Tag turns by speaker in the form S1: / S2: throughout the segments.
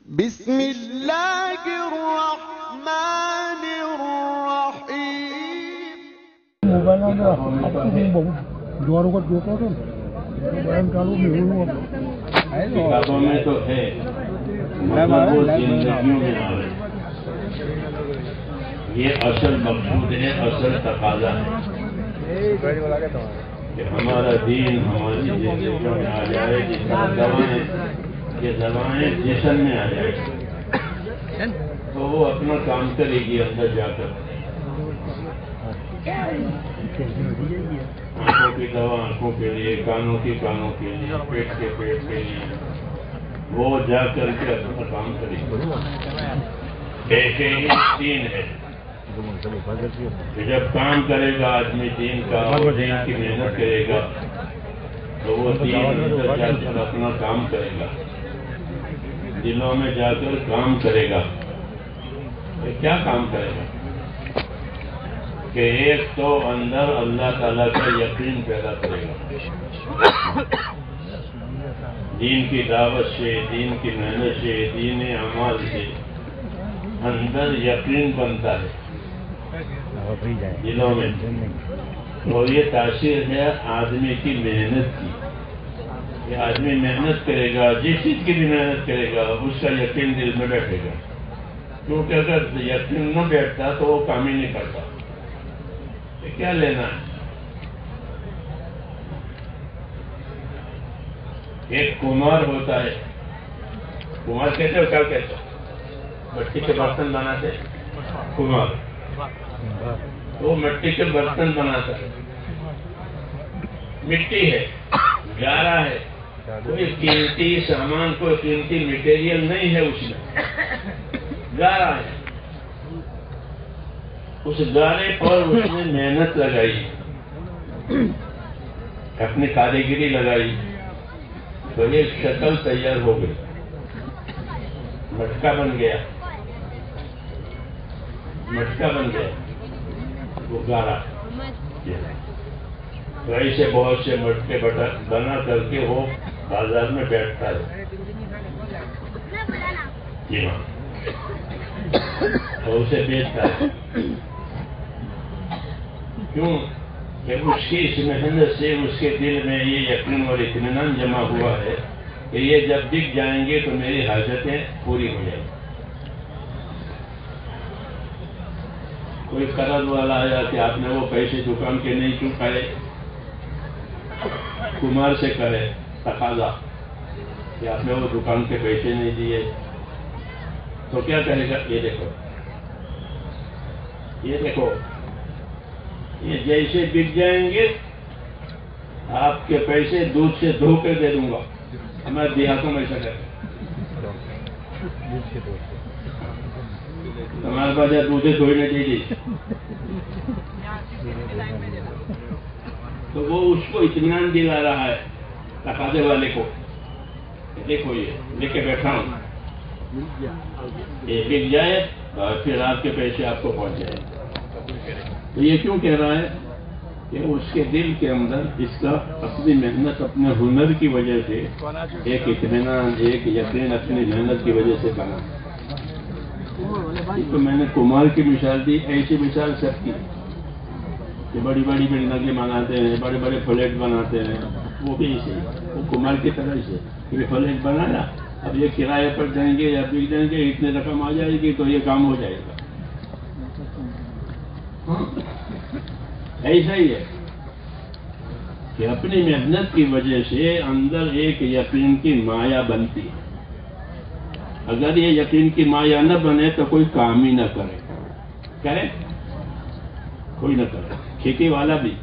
S1: بسم اللہ الرحمن الرحیم
S2: کتابوں میں تو ہے مگر وہ زندگیوں میں آ رہے یہ اصل مقصود ہے، اصل تقاضا ہے کہ ہمارا دین ہماری زندگیوں میں آ جائے، جس طرح دوائیں یہ دوائیں جسم میں آ جائے تو وہ اپنا کام کرے گی اندر جا کر۔ آنکھوں کی دوا آنکھوں کے لیے، کانوں کے لیے، پیٹ کے لیے، وہ جا کر کے اپنا کام کرے گی۔ ایسے ہی دین ہے کہ جب کام کرے گا آدمی دین کا اور دین کی محنت کرے گا تو وہ دین اندر جا کر اپنا کام کرے گا، دلوں میں جا کر کام کرے گا۔ کیا کام کرے گا کہ ایک تو اندر اللہ تعالیٰ کا یقین پیدا کرے گا، دین کی دعوت سے، دین کی محنت سے، دین اعمال سے اندر یقین بنتا ہے دلوں میں، اور یہ تاثیر ہے آدمی کی محنت کی کہ آدمی محنت کرے گا، جس چیز کی بھی محنت کرے گا اس کا یقین دل میں بیٹھے گا، کیونکہ اگر یقین نہ بیٹھتا تو وہ کام ہی نہیں کرتا۔ کیا لینا ہے؟ ایک کمار ہوتا ہے، کمار کہتے ہو کیا کہتے ہو؟ مٹی کے برتن بناتے کمار، وہ مٹی کے برتن بناتا ہے، مٹی ہے، گارا ہے، کوئی قیمتی سامان، کوئی قیمتی مٹیریل نہیں ہے اس میں، گارا ہے۔ اس گارے پر اس نے محنت لگائی، اپنی کاریگری لگائی تو ایک شکل تیار ہو گئی، مٹکا بن گیا، وہ گارا۔ تو ایسے بہت سے مٹکے بنا کر کے وہ بازار میں بیٹھتا ہے، جی ہاں، اور اسے بیچتا ہے۔ کیوں کہ اس کی اس محنت سے اس کے دل میں یہ یقین اور اطمینان جمع ہوا ہے کہ یہ جب بک جائیں گے تو میری حاجتیں پوری ہو جائیں گی۔ کوئی قرض والا آیا کہ آپ نے وہ پیسے دکان کے نہیں چکائے، کمار سے کرے تقاضا کہ آپ نے وہ دکان کے پیسے نہیں دیے، تو کیا کہے گا؟ یہ دیکھو یہ جیسے بک جائیں گے آپ کے پیسے دودھ سے دھو کے دے دوں گا۔ ہمارے دیہاتوں میں ایسا کرتے ہمارے پاس دودھے دھونے چاہیے، تو وہ اس کو اطمینان دلا رہا ہے تقاضے والے کو، دیکھو یہ لے کے بیٹھا ہوں، یہ بک جائے اور پھر آپ کے پیسے آپ کو پہنچ جائے۔ تو یہ کیوں کہہ رہا ہے کہ اس کے دل کے اندر اس کا اپنی محنت، اپنے ہنر کی وجہ سے ایک اطمینان، ایک یقین اپنی محنت کی وجہ سے بنا۔ تو میں نے کمار کی مثال دی، ایسی مثال سب کی کہ بڑی بڑی بلڈنگیں بناتے ہیں، بڑے بڑے فلیٹ بناتے ہیں، وہ بھی ایسے وہ کمار کی طرح سے یہ فلیٹ بنایا، اب یہ کرایہ پر دیں گے یا بک دیں گے، اتنے رقم آ جائے گی تو یہ کام ہو جائے گا۔ ایسا ہی ہے کہ اپنی محنت کی وجہ سے اندر ایک یقین کی مایا بنتی ہے۔ اگر یہ یقین کی مایا نہ بنے تو کوئی کام ہی نہ کرے، کوئی نہ کرے۔ کھیتی والا بھی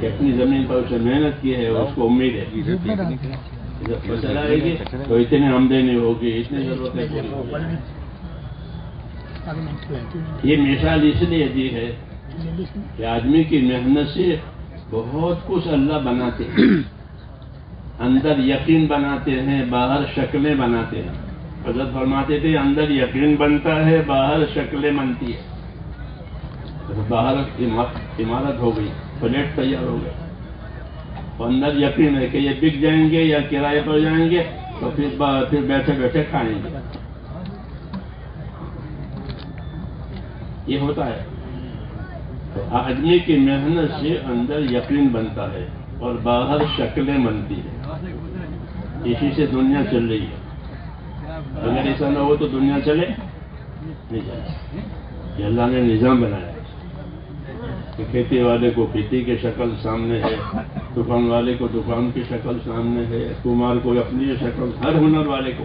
S2: کہ اپنی زمین پر اسے محنت کی ہے، اس کو امید ہے جب فصل آئے گی تو اتنے آمدنی ہوگی، اتنی ضرورتیں پوری ہوگی۔ یہ مثال اس لیے دی ہے کہ آدمی کی محنت سے بہت کچھ اللہ بناتے ہیں، اندر یقین بناتے ہیں، باہر شکلیں بناتے ہیں۔ حضرت فرماتے تھے اندر یقین بنتا ہے، باہر شکلیں بنتی ہے۔ باہر عمارت ہو گئی، فلیٹ تیار ہو گئے، اندر یقین ہے کہ یہ بک جائیں گے یا کرائے پر جائیں گے تو پھر بیٹھے بیٹھے کھائیں گے. یہ ہوتا ہے. تو آدمی کی محنت سے اندر یقین بنتا ہے اور باہر شکلیں بنتی ہیں. اسی سے دنیا چل رہی ہے. اگر ایسا نہ ہو تو دنیا چلے نہیں چلے. یہ اللہ نے نظام بنایا ہے کہ کھیتی والے کو کھیتی کی شکل سامنے ہے, دکان والے کو دکان کی شکل سامنے ہے, کمار کو اپنی شکل, ہر ہنر والے کو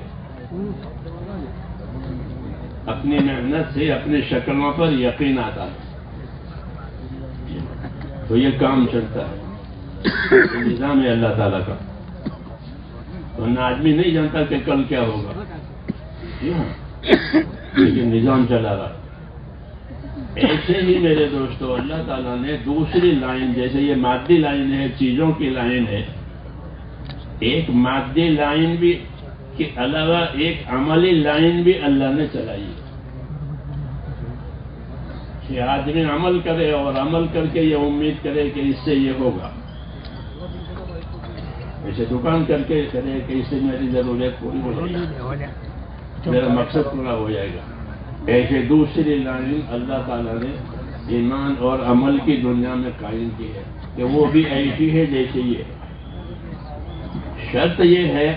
S2: اپنی محنت سے اپنی شکلوں پر یقین آتا ہے. تو یہ کام چلتا ہے. یہ نظام ہے اللہ تعالیٰ کا. ورنہ آدمی نہیں جانتا کہ کل کیا ہوگا. جی ہاں, لیکن نظام چلا رہا. ایسے ہی میرے دوستو اللہ تعالیٰ نے دوسری لائن, جیسے یہ مادی لائن ہے, چیزوں کی لائن ہے, ایک مادی لائن بھی کے علاوہ ایک عملی لائن بھی اللہ نے چلائی کہ آدمی عمل کرے اور عمل کر کے یہ امید کرے کہ اس سے یہ ہوگا. ایسے دکان کر کے کرے کہ اس سے میری ضرورت پوری ہو جائے گی, میرا مقصد پورا ہو جائے گا. ایسے دوسری لائن اللہ تعالیٰ نے ایمان اور عمل کی دنیا میں قائم کی ہے کہ وہ بھی ایسی ہے جیسے یہ. شرط یہ ہے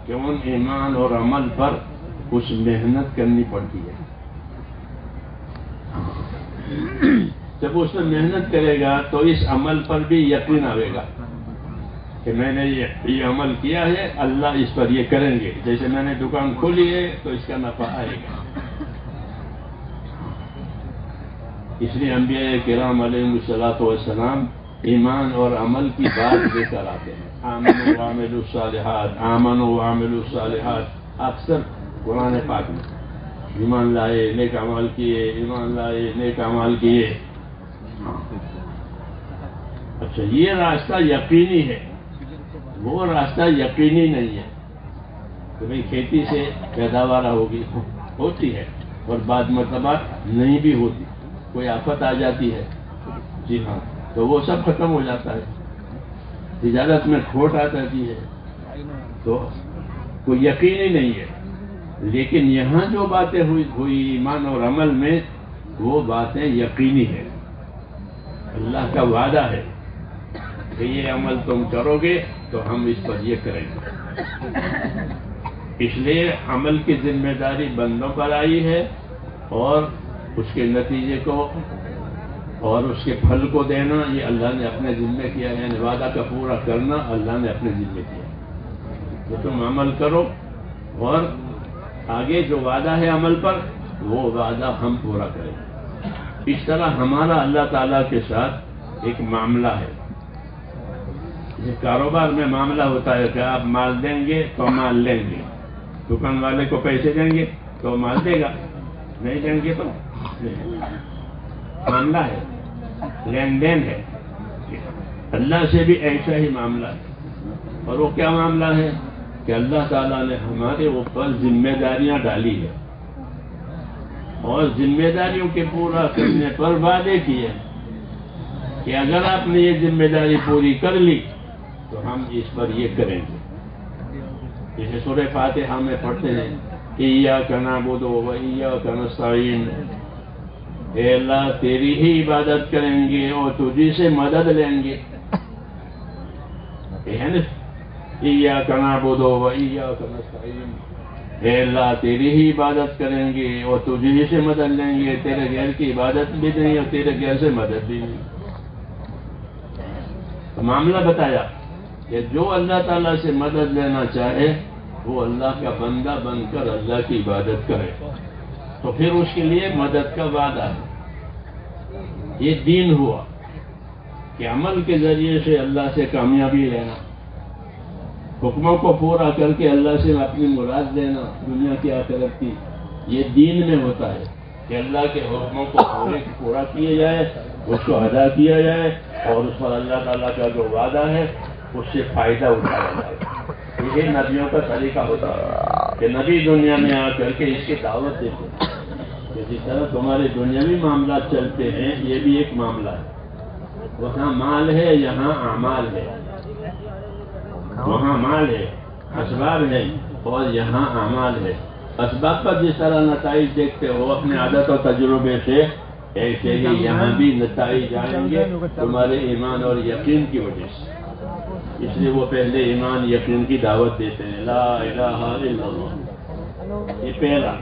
S2: کہ ان ایمان اور عمل پر کچھ محنت کرنی پڑتی ہے. جب اس میں محنت کرے گا تو اس عمل پر بھی یقین آئے گا کہ میں نے یہ عمل کیا ہے, اللہ اس پر یہ کریں گے. جیسے میں نے دکان کھولی ہے تو اس کا نفع آئے گا. اس لیے انبیاء کرام علیہ الصلوۃ والسلام ایمان اور عمل کی بات لے کر آتے ہیں. آمنوا وعملوا الصالحات, آمنوا وعملوا الصالحات. اکثر قرآن پاک میں ایمان لائے, نیک اعمال کیے, ایمان لائے, نیک اعمال کیے. اچھا, یہ راستہ یقینی ہے, وہ راستہ یقینی نہیں ہے کہ بھئی کھیتی سے پیداوار ہوتی ہے اور بعد مرتبہ نہیں بھی ہوتی, کوئی آفت آ جاتی ہے. جی ہاں, تو وہ سب ختم ہو جاتا ہے. تجارت میں کھوٹ آ جاتی ہے تو کوئی یقینی نہیں ہے. لیکن یہاں جو باتیں ہوئی ایمان اور عمل میں, وہ باتیں یقینی ہیں. اللہ کا وعدہ ہے کہ یہ عمل تم کرو گے تو ہم اس پر یہ کریں گے. اس لیے عمل کی ذمہ داری بندوں پر آئی ہے اور اس کے نتیجے کو اور اس کے پھل کو دینا یہ اللہ نے اپنے ذمہ کیا. یعنی وعدہ کا پورا کرنا اللہ نے اپنے ذمہ کیا. تو تم عمل کرو اور آگے جو وعدہ ہے عمل پر, وہ وعدہ ہم پورا کریں. اس طرح ہمارا اللہ تعالیٰ کے ساتھ ایک معاملہ ہے. جیسے کاروبار میں معاملہ ہوتا ہے کہ آپ مال دیں گے تو مال لیں گے, دکان والے کو پیسے دیں گے تو مال دے گا, نہیں دیں گے تو معاملہ ہے, لین دین ہے. اللہ سے بھی ایسا ہی معاملہ ہے. اور وہ کیا معاملہ ہے کہ اللہ تعالیٰ نے ہمارے اوپر ذمہ داریاں ڈالی ہے اور ذمہ داریوں کے پورا کرنے پر وعدے کیے کہ اگر آپ نے یہ ذمہ داری پوری کر لی تو ہم اس پر یہ کریں گے. جیسے سورہ فاتحہ میں پڑھتے ہیں ایاک نعبد و ایاک نستعین, اے اللہ تیری ہی عبادت کریں گے اور تجھی سے مدد لیں گے. ایاک نعبد و ایاک نستعین, اے اللہ تیری ہی عبادت کریں گے اور تجھی ہی سے مدد لیں گے. تیرے غیر کی عبادت بھی نہیں اور تیرے غیر سے مدد بھی نہیں. تو معاملہ بتایا کہ جو اللہ تعالیٰ سے مدد لینا چاہے وہ اللہ کا بندہ بن کر اللہ کی عبادت کرے تو پھر اس کے لیے مدد کا وعدہ ہے. یہ دین ہوا کہ عمل کے ذریعے سے اللہ سے کامیابی لینا, حکموں کو پورا کر کے اللہ سے اپنی مراد لینا دنیا کی آخرت کی. یہ دین میں ہوتا ہے کہ اللہ کے حکموں کو پورا کیا جائے, اس کو ادا کیا جائے اور اس پر اللہ تعالیٰ کا جو وعدہ ہے اس سے فائدہ اٹھایا جائے. یہ نبیوں کا طریقہ ہوتا ہے کہ نبی دنیا میں آ کر کے اس کی دعوت دیتے ہیں. جس طرح تمہارے دنیاوی معاملات چلتے ہیں یہ بھی ایک معاملہ ہے. وہاں مال ہے, یہاں اعمال ہے. وہاں مال ہے, اسباب ہے اور یہاں اعمال ہے. اسباب پر جس طرح نتائج دیکھتے ہو اپنے عادت و تجربے سے، ایسے ہی یہاں بھی نتائج آئیں گے تمہارے ایمان اور یقین کی وجہ سے. اس لیے وہ پہلے ایمان یقین کی دعوت دیتے ہیں، لا الہ الا اللہ. یہ پہلا.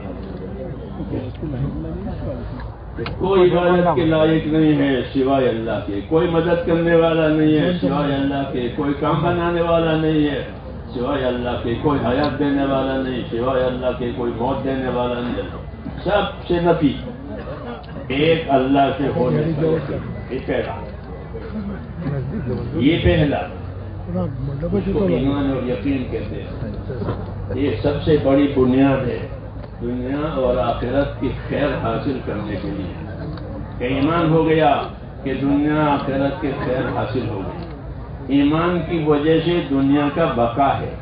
S2: کوئی عبادت کے لائق نہیں ہے سوائے اللہ کے، کوئی مدد کرنے والا نہیں ہے سوائے اللہ کے، کوئی کام بنانے والا نہیں ہے سوائے اللہ کے، کوئی حیات دینے والا نہیں سوائے اللہ کے، کوئی موت دینے والا نہیں ہے. سب سے نفی ایک اللہ سے ہونے سے. یہ پہلا، یہ پہلا اس کو ایمان اور یقین کہتے ہیں. یہ سب سے بڑی بنیاد ہے دنیا اور آخرت کی خیر حاصل کرنے کے لیے. کہ ایمان ہو گیا کہ دنیا آخرت کی خیر حاصل ہو گئی. ایمان کی وجہ سے دنیا کا بقا ہے.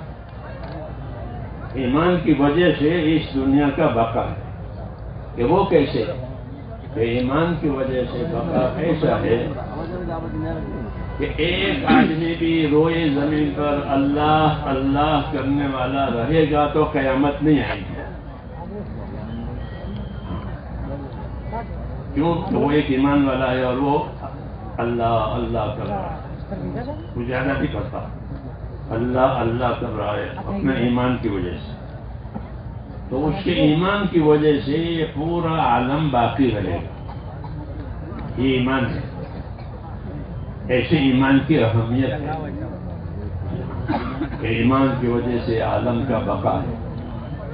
S2: ایمان کی وجہ سے اس دنیا کا بقا ہے. کہ وہ کیسے؟ کہ ایمان کی وجہ سے بقا ایسا ہے کہ ایک آدمی بھی روئے زمین پر اللہ اللہ کرنے والا رہے گا تو قیامت نہیں آئے گی. کیوں؟ تو وہ ایک ایمان والا ہے اور وہ اللہ اللہ کر رہا ہے. وہ زیادہ نہیں کرتا، اللہ اللہ کر رہا ہے اپنے ایمان کی وجہ سے. تو اس کے ایمان کی وجہ سے یہ پورا عالم باقی رہے گا. یہ ایمان ہے. ایسے ایمان کی اہمیت ہے کہ ایمان کی وجہ سے عالم کا بقا ہے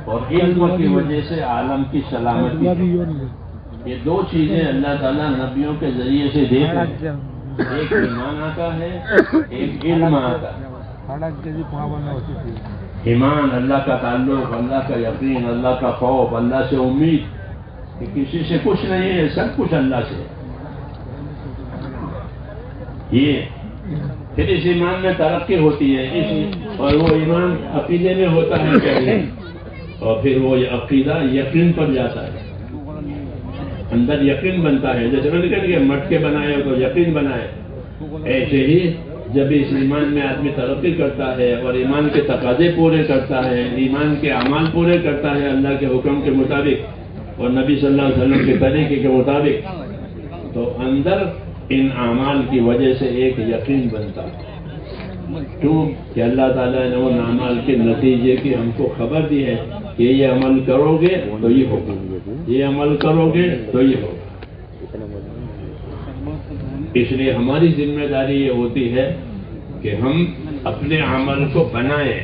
S2: اور علم کی وجہ سے عالم کی سلامتی ہے. یہ دو چیزیں اللہ تعالیٰ نبیوں کے ذریعے سے دیتے ہیں. ایک ایمان آتا ہے، ایک علم آتا ہے. ایمان اللہ کا تعلق، اللہ کا یقین، اللہ کا خوف، اللہ سے امید کہ کسی سے کچھ نہیں ہے، سب کچھ اللہ سے. یہ پھر اس ایمان میں ترقی ہوتی ہے اور وہ ایمان عقیدے میں ہوتا ہے پہلے اور پھر وہ عقیدہ یقین پر جاتا ہے. اندر یقین بنتا ہے. جیسے میں نے کہا کہ مٹکے بنائے تو یقین بنائے، ایسے ہی جب اس ایمان میں آدمی ترقی کرتا ہے اور ایمان کے تقاضے پورے کرتا ہے، ایمان کے اعمال پورے کرتا ہے اللہ کے حکم کے مطابق اور نبی صلی اللہ علیہ وسلم کے طریقے کے مطابق، تو اندر ان اعمال کی وجہ سے ایک یقین بنتا ہے. کیوں کہ اللہ تعالیٰ نے ان اعمال کے نتیجے کی ہم کو خبر دی ہے کہ یہ عمل کرو گے تو یہ ہوگا، یہ عمل کرو گے تو یہ ہوگا. اس لیے ہماری ذمہ داری یہ ہوتی ہے کہ ہم اپنے عمل کو بنائیں.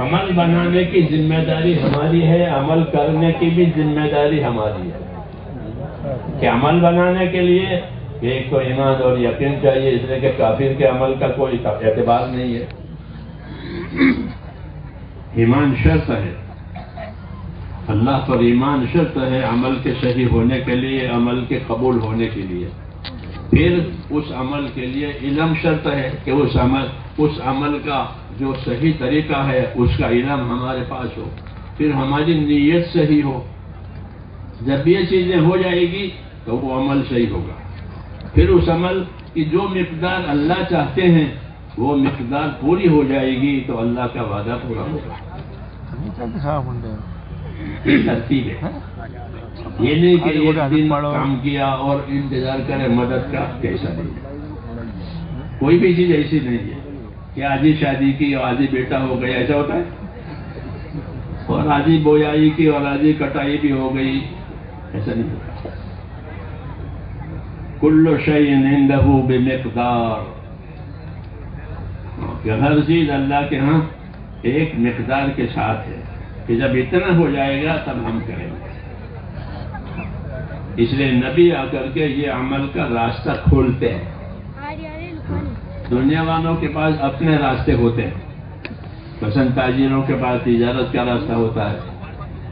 S2: عمل بنانے کی ذمہ داری ہماری ہے، عمل کرنے کی بھی ذمہ داری ہماری ہے. کہ عمل بنانے کے لیے ایک تو ایمان اور یقین چاہیے، اس لیے کہ کافر کے عمل کا کوئی اعتبار نہیں ہے. ایمان شرط ہے، اللہ پر ایمان شرط ہے عمل کے صحیح ہونے کے لیے، عمل کے قبول ہونے کے لیے. پھر اس عمل کے لیے علم شرط ہے کہ اس عمل کا جو صحیح طریقہ ہے اس کا علم ہمارے پاس ہو. پھر ہماری نیت صحیح ہو. جب یہ چیزیں ہو جائے گی تو وہ عمل صحیح ہوگا. پھر اس عمل کی جو مقدار اللہ چاہتے ہیں وہ مقدار پوری ہو جائے گی تو اللہ کا وعدہ پورا ہوگا. یہ ترتیب ہے. یہ نہیں کہ ایک دن کام کیا اور انتظار کرے مدد کا، کیسا نہیں. کوئی بھی چیز ایسی نہیں ہے کہ آج ہی شادی کی اور آج ہی بیٹا ہو گیا، ایسا ہوتا ہے. اور آج ہی بویائی کی اور آج ہی کٹائی بھی ہو گئی، ایسا نہیں ہوتا. کل شیء عنده بمقدار. کہ ہر چیز اللہ کے ہاں ایک مقدار کے ساتھ ہے کہ جب اتنا ہو جائے گا تب ہم کریں گے. اس لیے نبی آ کر کے یہ عمل کا راستہ کھولتے ہیں. دنیا والوں کے پاس اپنے راستے ہوتے ہیں. مثلا تاجروں کے پاس تجارت کا راستہ ہوتا ہے،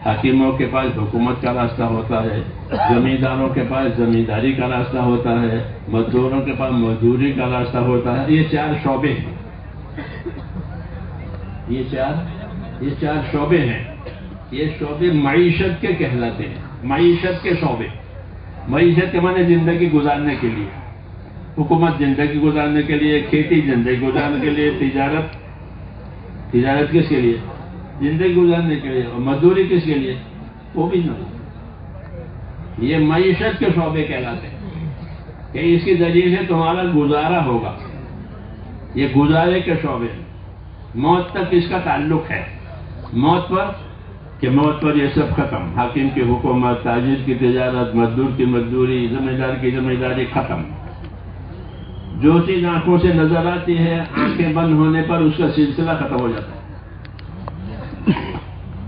S2: حاکموں کے پاس حکومت کا راستہ ہوتا ہے، زمینداروں کے پاس زمینداری کا راستہ ہوتا ہے، مزدوروں کے پاس مزدوری کا راستہ ہوتا ہے. یہ چار شعبے ہیں. یہ چار شعبے ہیں. یہ شعبے معیشت کے کہلاتے ہیں. معیشت کے شعبے. معیشت کے معنی زندگی گزارنے کے لیے. حکومت زندگی گزارنے کے لیے، کھیتی زندگی گزارنے کے لیے، تجارت کس کے لیے؟ زندگی گزارنے کے لیے، اور مزدوری کس کے لیے؟ وہ بھی نہیں. یہ معیشت کے شعبے کہلاتے ہیں کہ اس کے ذریعے سے تمہارا گزارا ہوگا. یہ گزارے کے شعبے ہیں. موت تک اس کا تعلق ہے. موت پر یہ سب ختم. حاکم کی حکومت، تاجر کی تجارت، مزدور کی مزدوری، ذمہ دار کی ذمہ داری ختم. جو چیز آنکھوں سے نظر آتی ہے، آنکھیں بند ہونے پر اس کا سلسلہ ختم ہو جاتا ہے.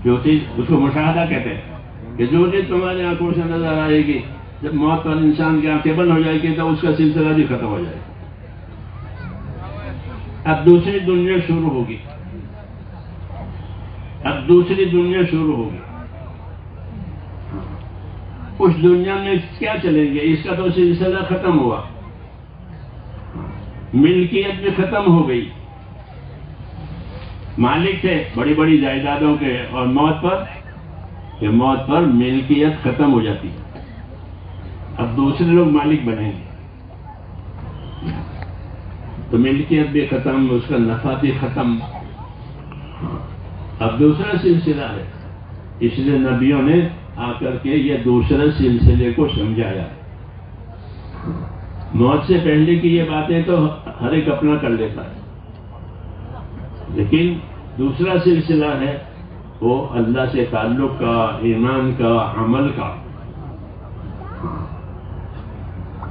S2: جو چیز، اس کو مشاہدہ کہتے ہیں کہ جو چیز تمہاری آنکھوں سے نظر آئے گی، جب موت پر انسان کی آنکھیں بند ہو جائے گی تو اس کا سلسلہ بھی ختم ہو جائے گا. اب دوسری دنیا شروع ہوگی. اس دنیا میں کیا چلیں گے؟ اس کا تو سلسلہ ختم ہوا. ملکیت بھی ختم ہو گئی. مالک تھے بڑی بڑی جائیدادوں کے، اور موت پر ملکیت ختم ہو جاتی. اب دوسرے لوگ مالک بنیں گے تو ملکیت بھی ختم، اس کا نفع بھی ختم. اب دوسرا سلسلہ ہے. اس لیے نبیوں نے آ کر کے یہ دوسرے سلسلے کو سمجھایا. موت سے پہلے کی یہ باتیں تو ہر ایک اپنا کر لیتا ہے، لیکن دوسرا سلسلہ ہے وہ اللہ سے تعلق کا، ایمان کا، عمل کا.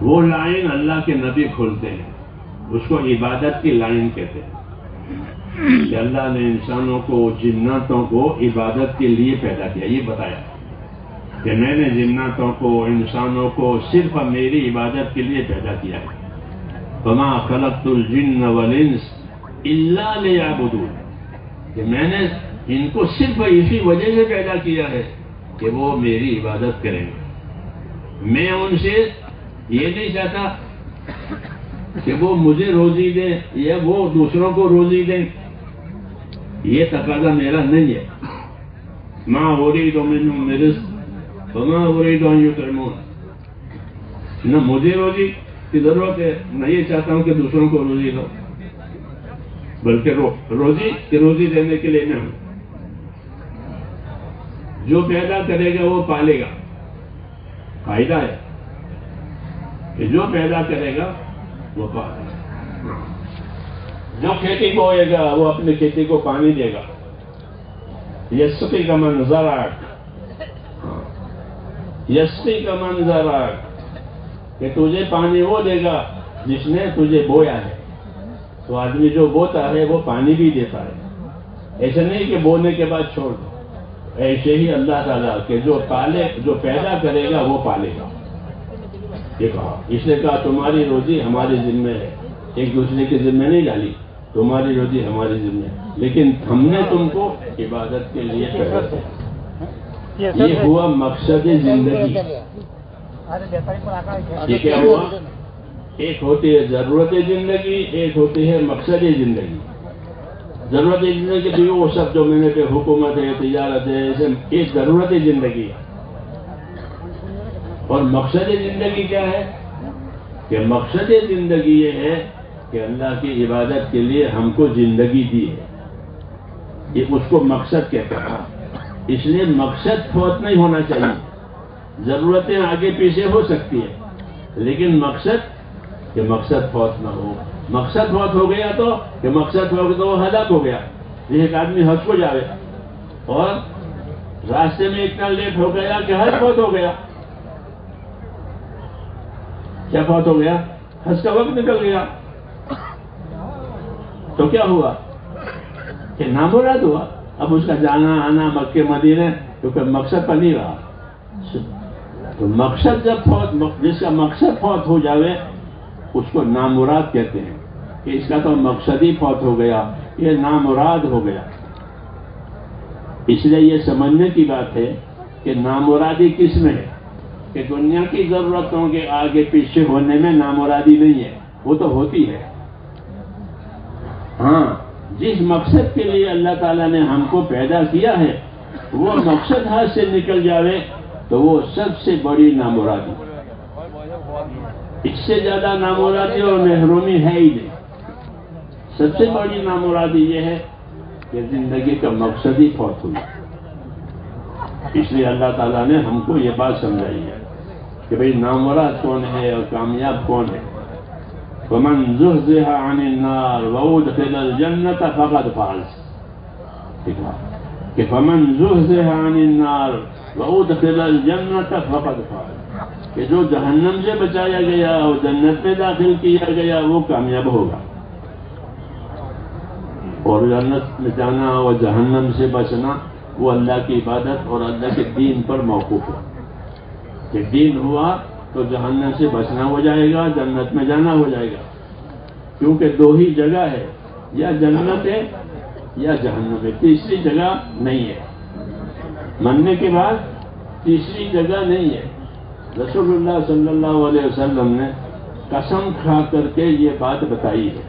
S2: وہ لائن اللہ کے نبی کھولتے ہیں، اس کو عبادت کی لائن کہتے ہیں. کہ اللہ نے انسانوں کو، جناتوں کو عبادت کے لیے پیدا کیا. یہ بتایا کہ میں نے جناتوں کو، انسانوں کو صرف میری عبادت کے لیے پیدا کیا ہے. فما خلقت الجن والانس الا لیعبدون. کہ میں نے ان کو صرف اسی وجہ سے پیدا کیا ہے کہ وہ میری عبادت کریں. میں ان سے یہ نہیں چاہتا کہ وہ مجھے روزی دیں یا وہ دوسروں کو روزی دیں. یہ تقاضا میرا نہیں ہے. ما اريد منهم من رزق وما اريد ان يطعمون. نہ مجھے روزی کی ضرورت ہے، نہ یہ چاہتا ہوں کہ دوسروں کو روزی دو، بلکہ روزی دینے کے لیے میں ہوں. جو پیدا کرے گا وہ پالے گا. فائدہ ہے کہ جو پیدا کرے گا وہ پالے گا. جو کھیتی بوئے گا وہ اپنی کھیتی کو پانی دے گا. یسقی کا منظرات، یسقی کا منظرات، کہ تجھے پانی وہ دے گا جس نے تجھے بویا ہے. تو آدمی جو بوتا ہے وہ پانی بھی دیتا ہے. ایسا نہیں کہ بونے کے بعد چھوڑ دو. ایسے ہی اللہ تعالیٰ کہ جو پیدا کرے گا وہ پالے گا. یہ کہا، اس نے کہا تمہاری روزی ہمارے ذمہ ہے. ایک دوسرے کے ذمہ نہیں ڈالی، تمہاری روزی ہماری ذمہ ہے، لیکن ہم نے تم کو عبادت کے لیے پیدا کیا. یہ ہوا مقصد زندگی. یہ کیا ہوا؟ ایک ہوتی ہے ضرورت زندگی، ایک ہوتی ہے مقصد زندگی. ضرورت زندگی بھی وہ سب جو میں نے کہ حکومت ہے، تجارت ہے، ایک ضرورت زندگی ہے. اور مقصد زندگی کیا ہے؟ کہ مقصد زندگی یہ ہے کہ اللہ کی عبادت کے لیے ہم کو زندگی دی ہے. یہ اس کو مقصد کہتے ہیں. اس لیے مقصد فوت نہیں ہونا چاہیے. ضرورتیں آگے پیچھے ہو سکتی ہیں، لیکن مقصد فوت نہ ہو. مقصد فوت ہو گیا تو وہ ہلاک ہو گیا. ایک آدمی حج کو جاوے اور راستے میں اتنا لیٹ ہو گیا کہ حج فوت ہو گیا. کیا فوت ہو گیا؟ حج کا وقت نکل گیا. تو کیا ہوا کہ نامراد ہوا. اب اس کا جانا آنا مکے مدینے کیونکہ مقصد پر نہیں رہا. تو مقصد جس کا مقصد فوت ہو جاوے اس کو نامراد کہتے ہیں کہ اس کا تو مقصد ہی فوت ہو گیا، یہ نامراد ہو گیا. اس لیے یہ سمجھنے کی بات ہے کہ نامرادی کس میں ہے؟ کہ دنیا کی ضرورتوں کے آگے پیچھے ہونے میں نامرادی نہیں ہے، وہ تو ہوتی ہے. ہاں، جس مقصد کے لیے اللہ تعالیٰ نے ہم کو پیدا کیا ہے وہ مقصد ہاتھ سے نکل جاوے تو وہ سب سے بڑی نامرادی. اس سے زیادہ نامرادی اور محرومی ہے ہی نہیں. سب سے بڑی نامرادی یہ ہے کہ زندگی کا مقصد ہی فوت ہوئی. اس لیے اللہ تعالیٰ نے ہم کو یہ بات سمجھائی ہے کہ بھئی نامراد کون ہے اور کامیاب کون ہے. وَمَنْ زُحْزِحَ عَنِ النَّارِ وَأُدْخِلَ الْجَنَّةَ فَقَدْ فَازَ. کہ فَمَنْ زُحْزِحَ عَنِ النَّارِ وَأُدْخِلَ الْجَنَّةَ فَقَدْ فَازَ. کہ جو جہنم سے بچایا گیا اور جنت میں داخل کیا گیا وہ کامیاب ہوگا. اور جنت میں جانا اور جہنم سے بچنا وہ اللہ کی عبادت اور اللہ کے دین پر موقوف ہے. کہ دین ہوا تو جہنم سے بچنا ہو جائے گا، جنت میں جانا ہو جائے گا. کیونکہ دو ہی جگہ ہے، یا جنت ہے یا جہنم ہے، تیسری جگہ نہیں ہے. مرنے کے بعد تیسری جگہ نہیں ہے. رسول اللہ صلی اللہ علیہ وسلم نے قسم کھا کر کے یہ بات بتائی ہے.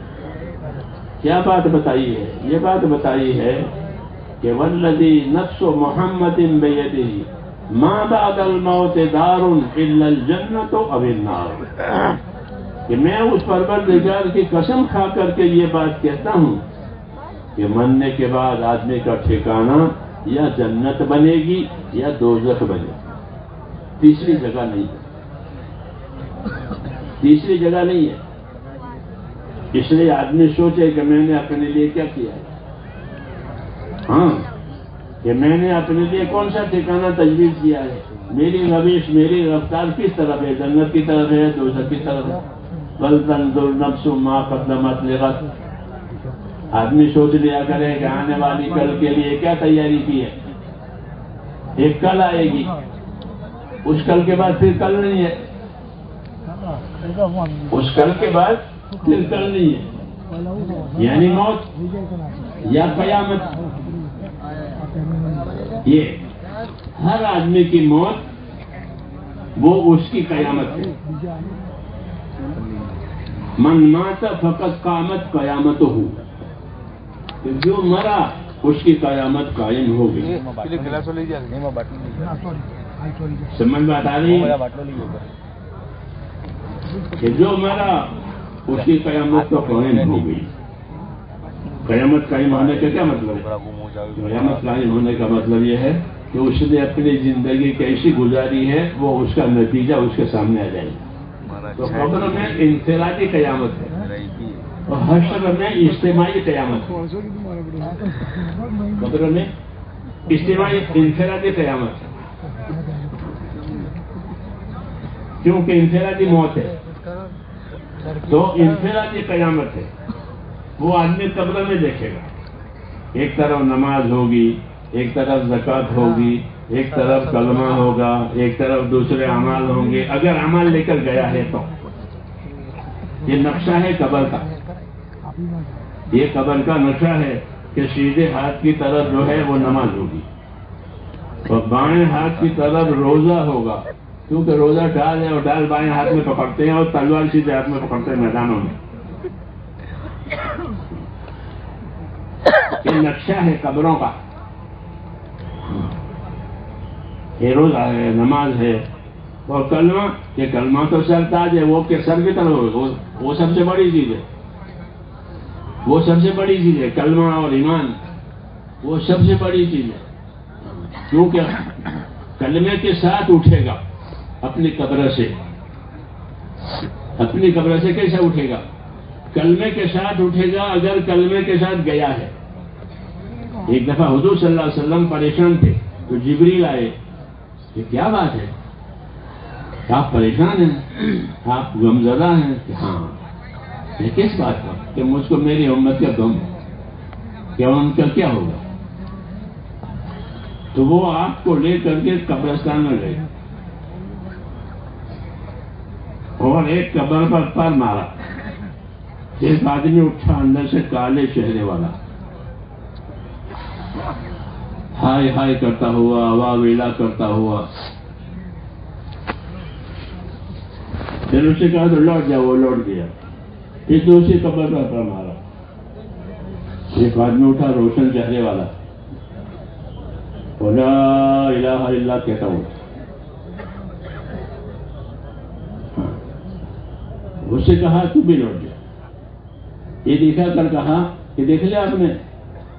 S2: کیا بات بتائی ہے؟ یہ بات بتائی ہے کہ والذی نفس محمد بیدہ ما بعد الموت دار الا الجنۃ او النار. کہ میں اس پروردگار کی قسم کھا کر کے یہ بات کہتا ہوں کہ مرنے کے بعد آدمی کا ٹھکانہ یا جنت بنے گی یا دوزخ بنے گی. تیسری جگہ نہیں ہے، تیسری جگہ نہیں ہے. اس لیے آدمی سوچے کہ میں نے اپنے لیے کیا کیا ہے. ہاں، کہ میں نے اپنے لیے کون سا ٹھکانہ تجویز کیا ہے. میری روش، میری رفتار کس طرف ہے؟ جنت کی طرف ہے، دوزخ کی طرف ہے. بل تنظر نفس ما قدمت لغد. آدمی سوچ لیا کرے کہ آنے والی کل کے لیے کیا تیاری کی ہے. ایک کل آئے گی، اس کل کے بعد پھر کل نہیں ہے، اس کل کے بعد پھر کل نہیں ہے. یعنی موت یا قیامت. یہ ہر آدمی کی موت وہ اس کی قیامت ہے. من مات فقط قامت قیامت ہو. جو مرا اس کی قیامت قائم ہو گئی. سمجھ بات آ رہی ہے کہ جو مرا اس کی قیامت تو قائم ہو گئی. قیامت قائم ہونے کا کیا مطلب ہے؟ قیامت قائم ہونے کا مطلب یہ ہے کہ اس نے اپنی زندگی کیسی گزاری ہے وہ اس کا نتیجہ اس کے سامنے آ جائے گا. تو قبر میں انفرادی قیامت ہے اور حشر میں اجتماعی قیامت ہے. قبر میں اجتماعی انفرادی قیامت ہے کیونکہ انفرادی موت ہے. تو انفرادی قیامت ہے. وہ آدمی قبر میں دیکھے گا. ایک طرف نماز ہوگی، ایک طرف زکوٰۃ ہوگی، ایک طرف کلمہ ہوگا، ایک طرف دوسرے اعمال ہوں گے. اگر عمل لے کر گیا ہے تو یہ نقشہ ہے قبر کا. یہ قبر کا نقشہ ہے کہ سیدھے ہاتھ کی طرف جو ہے وہ نماز ہوگی اور بائیں ہاتھ کی طرف روزہ ہوگا. کیونکہ روزہ ڈال ہے اور ڈال بائیں ہاتھ میں پکڑتے ہیں اور تلوار سیدھے ہاتھ میں پکڑتے ہیں میدانوں میں. یہ نقشہ ہے قبروں کا. یہ روزہ ہے، نماز ہے اور کلمہ. یہ کلمہ تو سرتاج ہے، وہ کہ سر کی طرف وہ سب سے بڑی چیز ہے. وہ سب سے بڑی چیز ہے کلمہ اور ایمان. وہ سب سے بڑی چیز ہے کیونکہ کلمے کے ساتھ اٹھے گا اپنی قبر سے. اپنی قبر سے کیسے اٹھے گا؟ کلمے کے ساتھ اٹھے گا اگر کلمے کے ساتھ گیا ہے. ایک دفعہ حضور صلی اللہ علیہ وسلم پریشان تھے تو جبریل آئے. یہ کیا بات ہے؟ آپ پریشان ہیں، آپ غمزدہ ہیں؟ کہ ہاں. یہ کس بات کا؟ کہ مجھ کو میری امت کا غم ہے کہ ان کا کیا ہوگا. تو وہ آپ کو لے کر کے قبرستان میں گئے اور ایک قبر پر پار مارا. ایک آدمی اٹھا اندر سے کالے چہرے والا، ہائے ہائے کرتا ہوا، واہ ویلا کرتا ہوا. پھر اسے کہا تو لوٹ جاؤ. وہ لوٹ گیا. پھر دوسری قبر پر مارا. ایک آدمی اٹھا روشن چہرے والا، لا الہ الا اللہ کہتا ہوں. اس سے کہا تو بھی لوٹ جا. یہ دکھا کر کہا کہ دیکھ لیا آپ نے،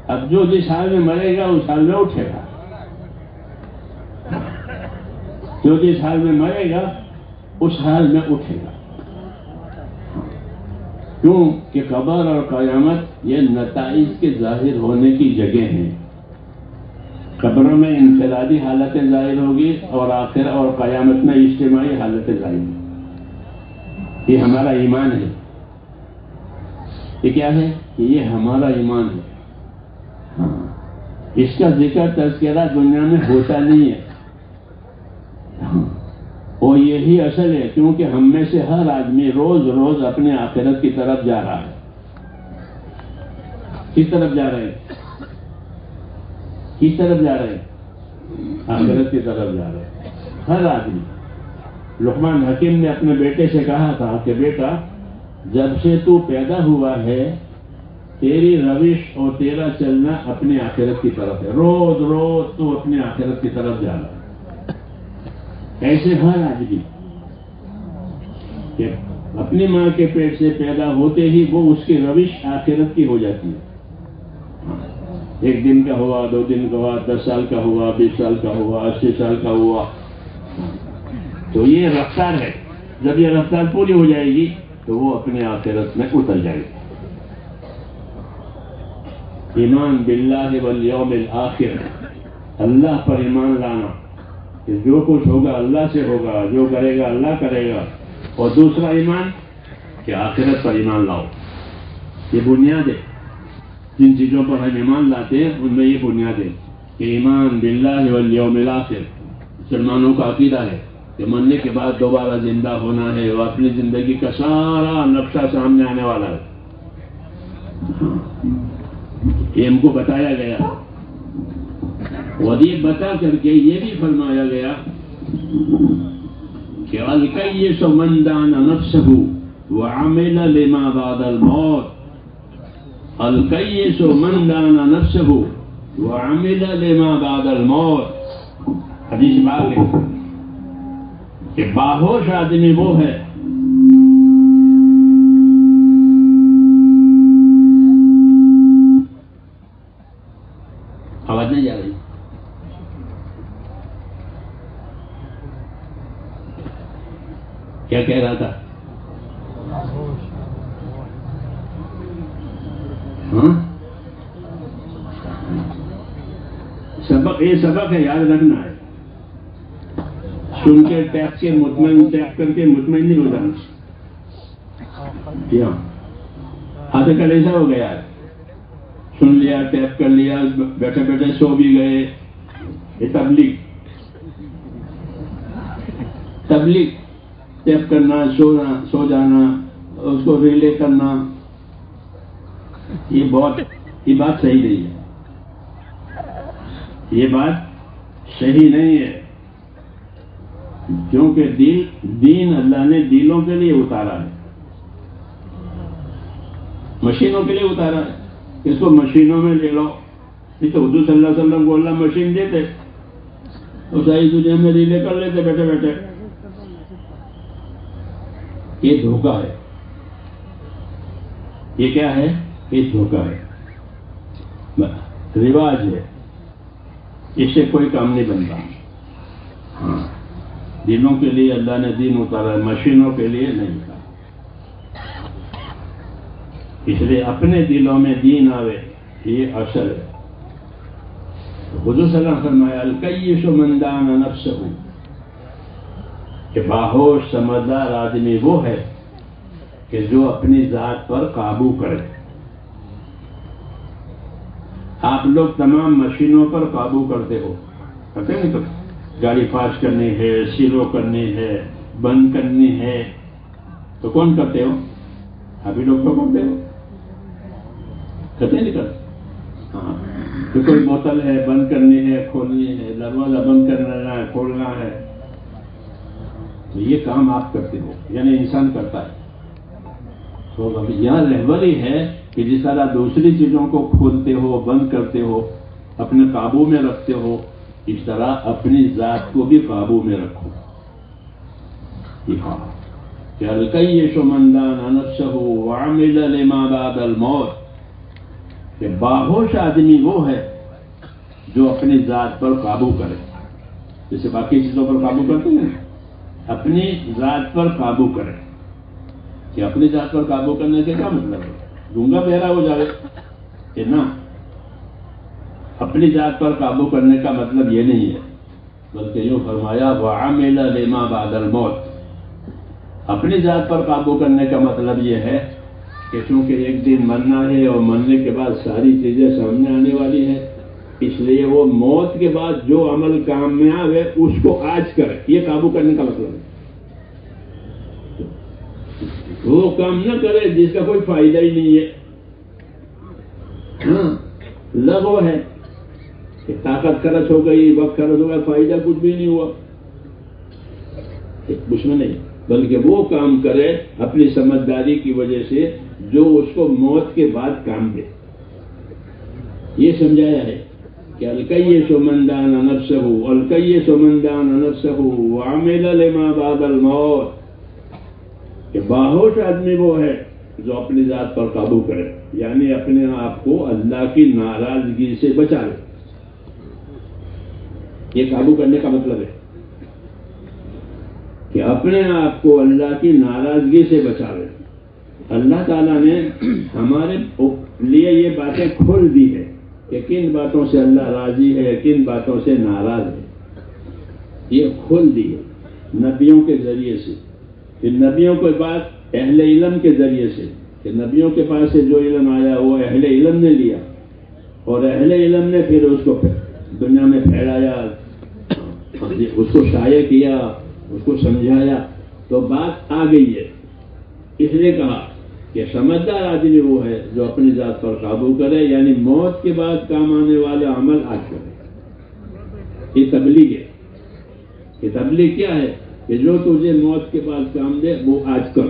S2: اب جو جس حال میں مرے گا اس حال میں اٹھے گا، جو جس حال میں مرے گا اس حال میں اٹھے گا. کیوں کہ قبر اور قیامت یہ نتائج کے ظاہر ہونے کی جگہ ہیں. قبروں میں انفرادی حالتیں ظاہر ہوگی اور آخر اور قیامت میں اجتماعی حالتیں ظاہر ہوگی. یہ ہمارا ایمان ہے. یہ کیا ہے؟ یہ ہمارا ایمان ہے. اس کا ذکر تذکرہ دنیا میں ہوتا نہیں ہے، اور یہی اصل ہے، کیونکہ ہم میں سے ہر آدمی روز روز اپنے آخرت کی طرف جا رہا ہے. کس طرف جا رہے ہیں؟ کس طرف جا رہے ہیں؟ آخرت کی طرف جا رہے ہیں ہر آدمی. لقمان حکیم نے اپنے بیٹے سے کہا تھا کہ بیٹا، جب سے تو پیدا ہوا ہے تیری روش اور تیرا چلنا اپنے آخرت کی طرف ہے. روز روز تو اپنے آخرت کی طرف جا رہا ہے. ایسے ہر آدمی کہ اپنی ماں کے پیٹ سے پیدا ہوتے ہی وہ اس کی روش آخرت کی ہو جاتی ہے. ایک دن کا ہوا، 2 دن کا ہوا، 10 سال کا ہوا، 20 سال کا ہوا، 80 سال کا ہوا. تو یہ رفتار ہے. جب یہ رفتار پوری ہو جائے گی تو وہ اپنے آخرت میں اتر جائے گی. ایمان باللہ والیوم الآخر، اللہ پر ایمان لانا کہ جو کچھ ہوگا اللہ سے ہوگا، جو کرے گا اللہ کرے گا. اور دوسرا ایمان کہ آخرت پر ایمان لاؤ. یہ بنیاد ہے. جن چیزوں پر ہم ایمان لاتے ہیں ان میں یہ بنیاد ہے کہ ایمان باللہ والیوم الآخر مسلمانوں کا عقیدہ ہے کہ مرنے کے بعد دوبارہ زندہ ہونا ہے، اور اپنی زندگی کا سارا نقشہ سامنے آنے والا ہے. یہ ہم کو بتایا گیا، اور یہ بتا کر کے یہ بھی فرمایا گیا کہ الکیس من دان نفسہ وعمل لما بعد الموت. الکیس من دان نفسہ وعمل لما بعد الموت. حدیث پاک ہے کہ باہوش آدمی وہ ہے آواز نہیں جا رہی. کیا کہہ رہا تھا؟ ہاں سبق، یہ سبق ہے، یاد رکھنا ہے. سن کے ٹیپ کے مطمئن، ٹیپ کر کے مطمئن نہیں ہو جانا. آج کل ایسا ہو گیا ہے، سن لیا، ٹیپ کر لیا، بیٹھے بیٹھے سو بھی گئے. یہ تبلیغ ٹیپ کرنا، سو جانا، اس کو ریلے کرنا، یہ بات صحیح نہیں ہے. یہ بات صحیح نہیں ہے، کیونکہ دین اللہ نے دلوں کے لیے اتارا ہے، مشینوں کے لیے اتارا ہے. اس کو مشینوں میں لے لو. نہیں تو حضور صلی اللہ علیہ وسلم کو اللہ مشین دیتے اور ساری دنیا میں ریلے کر لیتے بیٹھے بیٹھے. یہ دھوکہ ہے. یہ کیا ہے؟ یہ دھوکہ ہے، رواج ہے. اس سے کوئی کام نہیں بنتا. ہاں، دینوں کے لیے اللہ نے دین اتارا ہے، مشینوں کے لیے نہیں اتارا. اس لیے اپنے دلوں میں دین آوے، یہ اصل ہے. حضور صلی اللہ علیہ وسلم فرمایا الکیس من دان نفسہ، کہ باہوش سمجھدار آدمی وہ ہے کہ جو اپنی ذات پر قابو کرے. آپ لوگ تمام مشینوں پر قابو کرتے ہو، کرتے نہیں؟ تو گاڑی پاس کرنی ہے، سیلو کرنی ہے، بند کرنی ہے، تو کون کرتے ہو؟ ابھی لوگ تو کرتے ہو، کرتے نہیں کرتے. ہاں، تو کوئی بوتل ہے بند کرنی ہے، کھولنی ہے، دروازہ بند کرنا ہے، کھولنا ہے، تو یہ کام آپ کرتے ہو، یعنی انسان کرتا ہے. تو یہاں رہبری ہے کہ جس طرح دوسری چیزوں کو کھولتے ہو، بند کرتے ہو، اپنے قابو میں رکھتے ہو، اس طرح اپنی ذات کو بھی قابو میں رکھو. یہ کام کہ الکیس من دان نفسہ وعمل لما بعد الموت، کہ باہوش آدمی وہ ہے جو اپنی ذات پر قابو کرے، جیسے باقی چیزوں پر قابو کرتے ہیں، اپنی ذات پر قابو کرے۔ کہ اپنی ذات پر قابو کرنے کے کیا مطلب ہے؟ گونگا بہرا ہو جائے کہ نہ، اپنی ذات پر قابو کرنے کا مطلب یہ نہیں ہے، بلکہ یوں فرمایا وعمل لما بعد الموت۔ اپنی ذات پر قابو کرنے کا مطلب یہ ہے کہ چونکہ ایک دن مرنا ہے اور مرنے کے بعد ساری چیزیں سامنے آنے والی ہیں، اس لیے وہ موت کے بعد جو عمل کامیاب ہے اس کو آج کرے، یہ قابو کرنے کا مطلب ہے۔ وہ کام نہ کرے جس کا کوئی فائدہ ہی نہیں ہے، ہاں لغو ہے کہ طاقت خرچ ہو گئی، وقت خرچ ہو گیا، فائدہ کچھ بھی نہیں ہوا، اس میں نہیں، بلکہ وہ کام کرے اپنی سمجھداری کی وجہ سے جو اس کو موت کے بعد کام دے۔ یہ سمجھایا ہے کہ الکیس من دان نفسہ، الکیس من دان نفسہ وعمل لما بعد الموت، کہ باہوش آدمی وہ ہے جو اپنی ذات پر قابو کرے، یعنی اپنے آپ کو اللہ کی ناراضگی سے بچا لے۔ یہ قابو کرنے کا مطلب ہے کہ اپنے آپ کو اللہ کی ناراضگی سے بچا لے۔ اللہ تعالیٰ نے ہمارے لیے یہ باتیں کھول دی ہے کہ کن باتوں سے اللہ راضی ہے، کن باتوں سے ناراض ہے، یہ کھول دی ہے نبیوں کے ذریعے سے۔ پھر نبیوں کے بعد اہل علم کے ذریعے سے، کہ نبیوں کے پاس سے جو علم آیا وہ اہل علم نے لیا، اور اہل علم نے پھر اس کو دنیا میں پھیلایا، اس کو شائع کیا، اس کو سمجھایا، تو بات آ گئی ہے۔ اس لیے کہا کہ سمجھدار آدمی وہ ہے جو اپنی ذات پر قابو کرے، یعنی موت کے بعد کام آنے والا عمل آج کرے۔ یہ تبلیغ ہے۔ یہ تبلیغ کیا ہے؟ کہ جو تجھے موت کے بعد کام دے وہ آج کر۔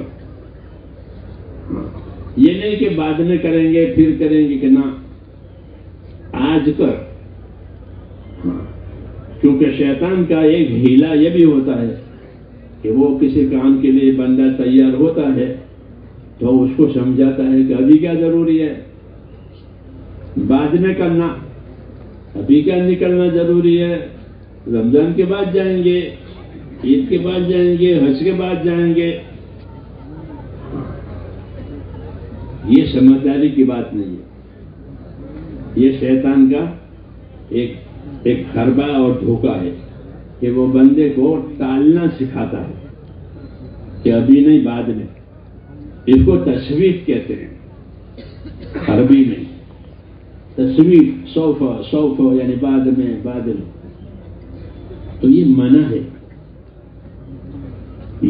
S2: یہ نہیں کہ بعد میں کریں گے پھر کریں گے، کہ نہ، آج کر۔ کیونکہ شیطان کا ایک ہیلا یہ بھی ہوتا ہے کہ وہ کسی کام کے لیے بندہ تیار ہوتا ہے تو اس کو سمجھاتا ہے کہ ابھی کیا ضروری ہے، بعد میں کرنا، ابھی کیا نکلنا ضروری ہے، رمضان کے بعد جائیں گے، عید کے بعد جائیں گے، حج کے بعد جائیں گے۔ یہ سمجھداری کی بات نہیں ہے، یہ شیطان کا ایک حربہ اور دھوکہ ہے کہ وہ بندے کو ٹالنا سکھاتا ہے کہ ابھی نہیں بعد میں۔ اس کو تشویق کہتے ہیں عربی میں، تشویق، سوف یعنی بعد میں، بعد میں۔ تو یہ منع ہے،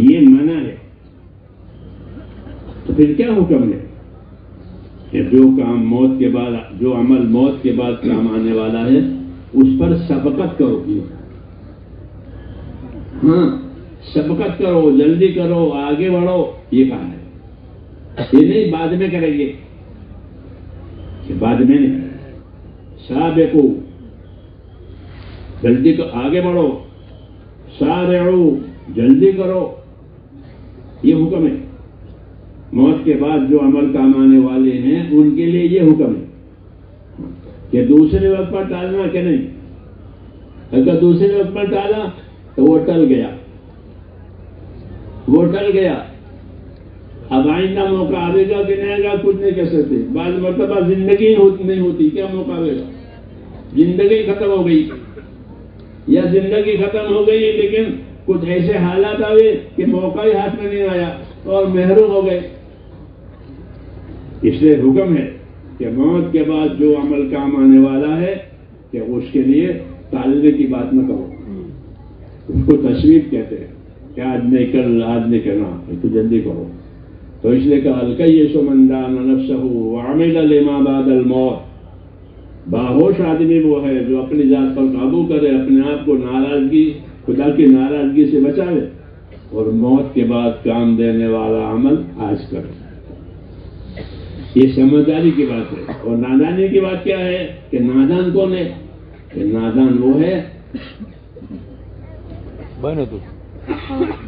S2: یہ منع ہے۔ تو پھر کیا حکم ہے کہ جو کام موت کے بعد، جو عمل موت کے بعد کام آنے والا ہے اس پر سبقت کرو۔ ہاں سبقت کرو، جلدی کرو، آگے بڑھو، یہ کہا ہے۔ یہ نہیں بعد میں کریں گے، کہ بعد میں نہیں، سابقو، جلدی آگے بڑھو، سارعو، جلدی کرو، یہ حکم ہے۔ موت کے بعد جو عمل کام آنے والے ہیں ان کے لیے یہ حکم ہے کہ دوسرے وقت پر ٹالنا کہ نہیں۔ اگر دوسرے وقت پر ٹالا تو وہ ٹل گیا، وہ ٹل گیا۔ اب آئندہ موقع آئے گا کہ نہیں آئے گا کچھ نہیں کہہ سکتے۔ بعض مرتبہ زندگی نہیں ہوتی، کیا موقع آئے گا؟ زندگی ختم ہو گئی، یا زندگی ختم ہو گئی لیکن کچھ ایسے حالات آئے کہ موقع ہی ہاتھ میں نہیں آیا اور محروم ہو گئے۔ اس لیے حکم ہے کہ موت کے بعد جو عمل کام آنے والا ہے کہ اس کے لیے ٹالنے کی بات نہ کرو، اس کو تشویق کہتے ہیں کہ آج نہیں کل، آج نہیں کرنا، تو جلدی کرو۔ تو اس لیے کہا الکیس من دان نفسہ وعمل لما بعد الموت، باہوش آدمی وہ ہے جو اپنی ذات پر قابو کرے، اپنے آپ کو ناراضگی، خدا کی ناراضگی سے بچائے، اور موت کے بعد کام دینے والا عمل آج کرے۔ یہ سمجھداری کی بات ہے۔ اور نادانی کی بات کیا ہے کہ نادان کون ہے؟ کہ نادان وہ ہے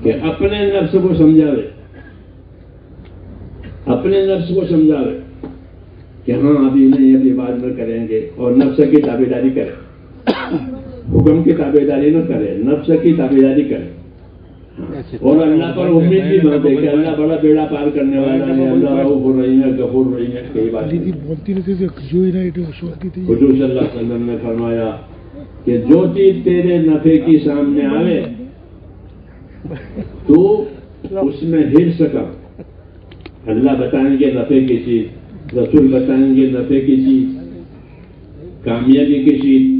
S2: کہ اپنے نفس کو سمجھاوے اپنے نفس کو سمجھاوے کہ ہاں ابھی نہیں، ابھی بعد میں کریں گے، اور نفس کی تابعداری کرے، حکم کی تابعداری نہ کرے، نفس کی تابعداری کرے، اور اللہ پر امید بھی باندھے کہ اللہ بڑا بیڑا پار کرنے والا ہے، اللہ رؤوف الرحیم ہے، غفور الرحیم ہے. کئی بات حضور صلی اللہ علیہ وسلم نے فرمایا کہ جو چیز تیرے نفع کی سامنے آئے تو اس میں حرص کر. اللہ بتائیں گے نفع کی چیز، رسول بتائیں گے نفع کی چیز، کامیابی کی چیز.